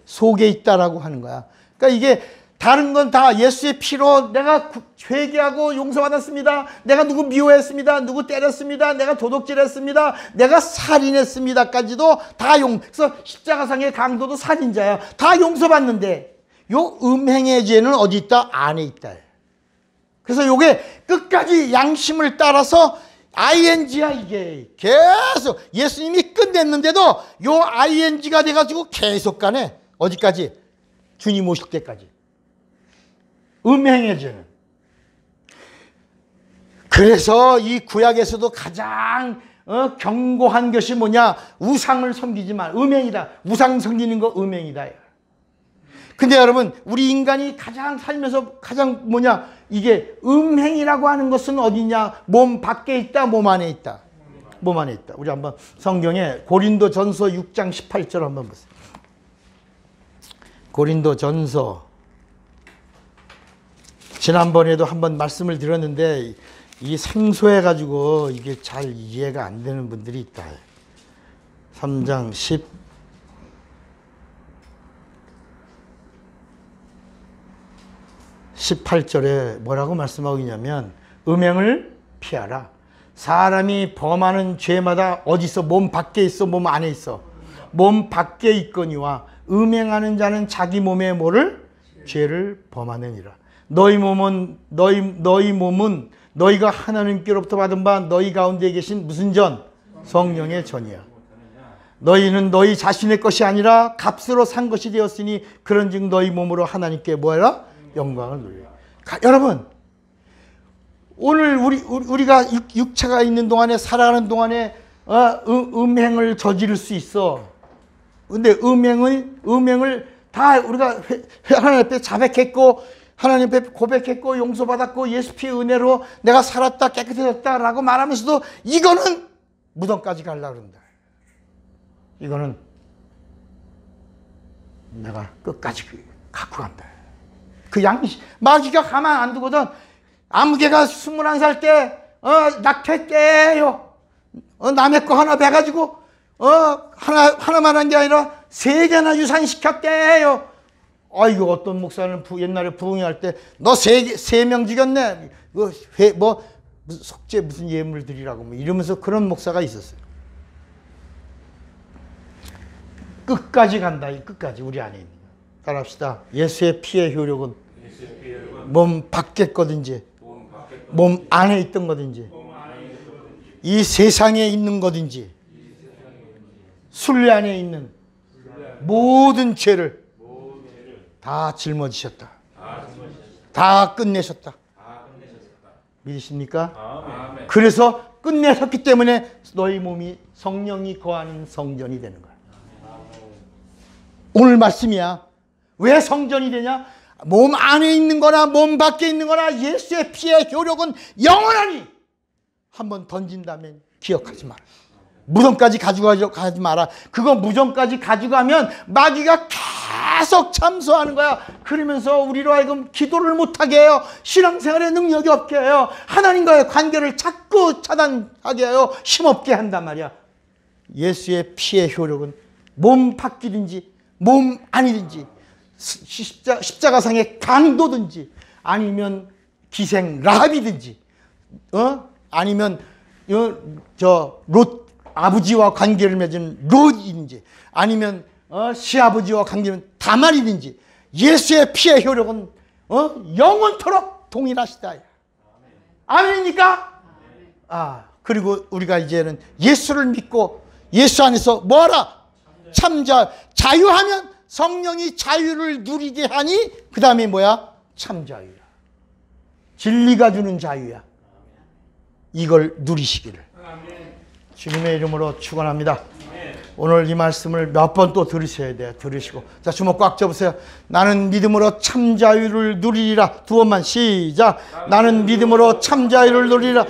속에 있다라고 하는 거야. 그러니까 이게 다른 건 다 예수의 피로 내가 회개하고 용서받았습니다. 내가 누구 미워했습니다. 누구 때렸습니다. 내가 도둑질했습니다. 내가 살인했습니다까지도 다 그래서 십자가상의 강도도 살인자야. 다 용서받는데 요 음행의 죄는 어디 있다? 안에 있다. 그래서 요게 끝까지 양심을 따라서 ing야 이게. 계속 예수님이 끝냈는데도 요 ing가 돼가지고 계속 가네. 어디까지? 주님 오실 때까지. 음행의 죄는. 그래서 이 구약에서도 가장 경고한 것이 뭐냐? 우상을 섬기지 마. 음행이다. 우상 섬기는 거 음행이다. 근데 여러분, 우리 인간이 가장 살면서 가장 뭐냐? 이게 음행이라고 하는 것은 어디냐? 몸 밖에 있다, 몸 안에 있다. 몸 안에 있다. 우리 한번 성경에 고린도전서 6장 18절 한번 보세요. 고린도전서. 지난번에도 한번 말씀을 드렸는데 이게 생소해가지고 이게 잘 이해가 안 되는 분들이 있다. 3장 18절에 뭐라고 말씀하고 있냐면 음행을 피하라. 사람이 범하는 죄마다 어디 있어? 몸 밖에 있어? 몸 안에 있어? 몸 밖에 있거니와 음행하는 자는 자기 몸에 뭐를? 죄를 범하느니라. 너희 몸은 너희가 하나님께로부터 받은 바 너희 가운데 계신 무슨 전? 성령의 전이야. 너희는 너희 자신의 것이 아니라 값으로 산 것이 되었으니 그런즉 너희 몸으로 하나님께 뭐해라? 영광을 누려. 여러분, 오늘 우리가 육체가 있는 동안에 살아가는 동안에 음행을 저지를 수 있어. 근데 음행을 다 우리가 하나님 앞에 자백했고, 하나님 앞에 고백했고, 용서받았고, 예수 피의 은혜로 내가 살았다, 깨끗해졌다라고 말하면서도 이거는 무덤까지 가려고 그런다. 이거는 내가 끝까지 갖고 간다. 그 마귀가 가만 안 두거든. 아무개가 21살 때 낙태했대요. 남의 거 하나 베가지고 하나만 한 게 아니라 3개나 유산시켰대요. 이거 어떤 목사는 옛날에 부흥회할 때 너 3명 죽였네. 뭐 속죄 무슨 예물 드리라고 뭐 이러면서 그런 목사가 있었어요. 끝까지 간다. 끝까지 우리 안에 있는 거. 따라합시다. 예수의 피의 효력은 몸 밖에 거든지 몸 안에 있던 거든지 이 세상에 있는 거든지 순례 안에 있는 모든 죄를 다 짊어지셨다. 다 끝내셨다. 믿으십니까? 그래서 끝내셨기 때문에 너희 몸이 성령이 거하는 성전이 되는 거야. 오늘 말씀이야. 왜 성전이 되냐? 몸 안에 있는 거나 몸 밖에 있는 거나 예수의 피의 효력은 영원하니 한번 던진다면 기억하지 마라. 무덤까지 가지 마라. 그거 무덤까지 가져가면 마귀가 계속 참소하는 거야. 그러면서 우리로 하여금 기도를 못하게 해요. 신앙생활에 능력이 없게 해요. 하나님과의 관계를 자꾸 차단하게 해요. 힘없게 한단 말이야. 예수의 피의 효력은 몸 밖이든지 몸 안이든지 십자가상의 강도든지 아니면 기생 라합이든지 아니면 롯 아버지와 관계를 맺은 롯인지 아니면 시아버지와 관계는 다말이든지 예수의 피의 효력은 영원토록 동일하시다. 아멘입니까? 그리고 우리가 이제는 예수를 믿고 예수 안에서 뭐하라? 자유하면 성령이 자유를 누리게 하니 그 다음에 뭐야? 참자유야. 진리가 주는 자유야. 이걸 누리시기를 주님의 이름으로 축원합니다. 오늘 이 말씀을 몇 번 또 들으셔야 돼요. 들으시고 자 주먹 꽉 잡으세요. 나는 믿음으로 참자유를 누리리라. 2번만 시작. 나는 믿음으로 참자유를 누리리라.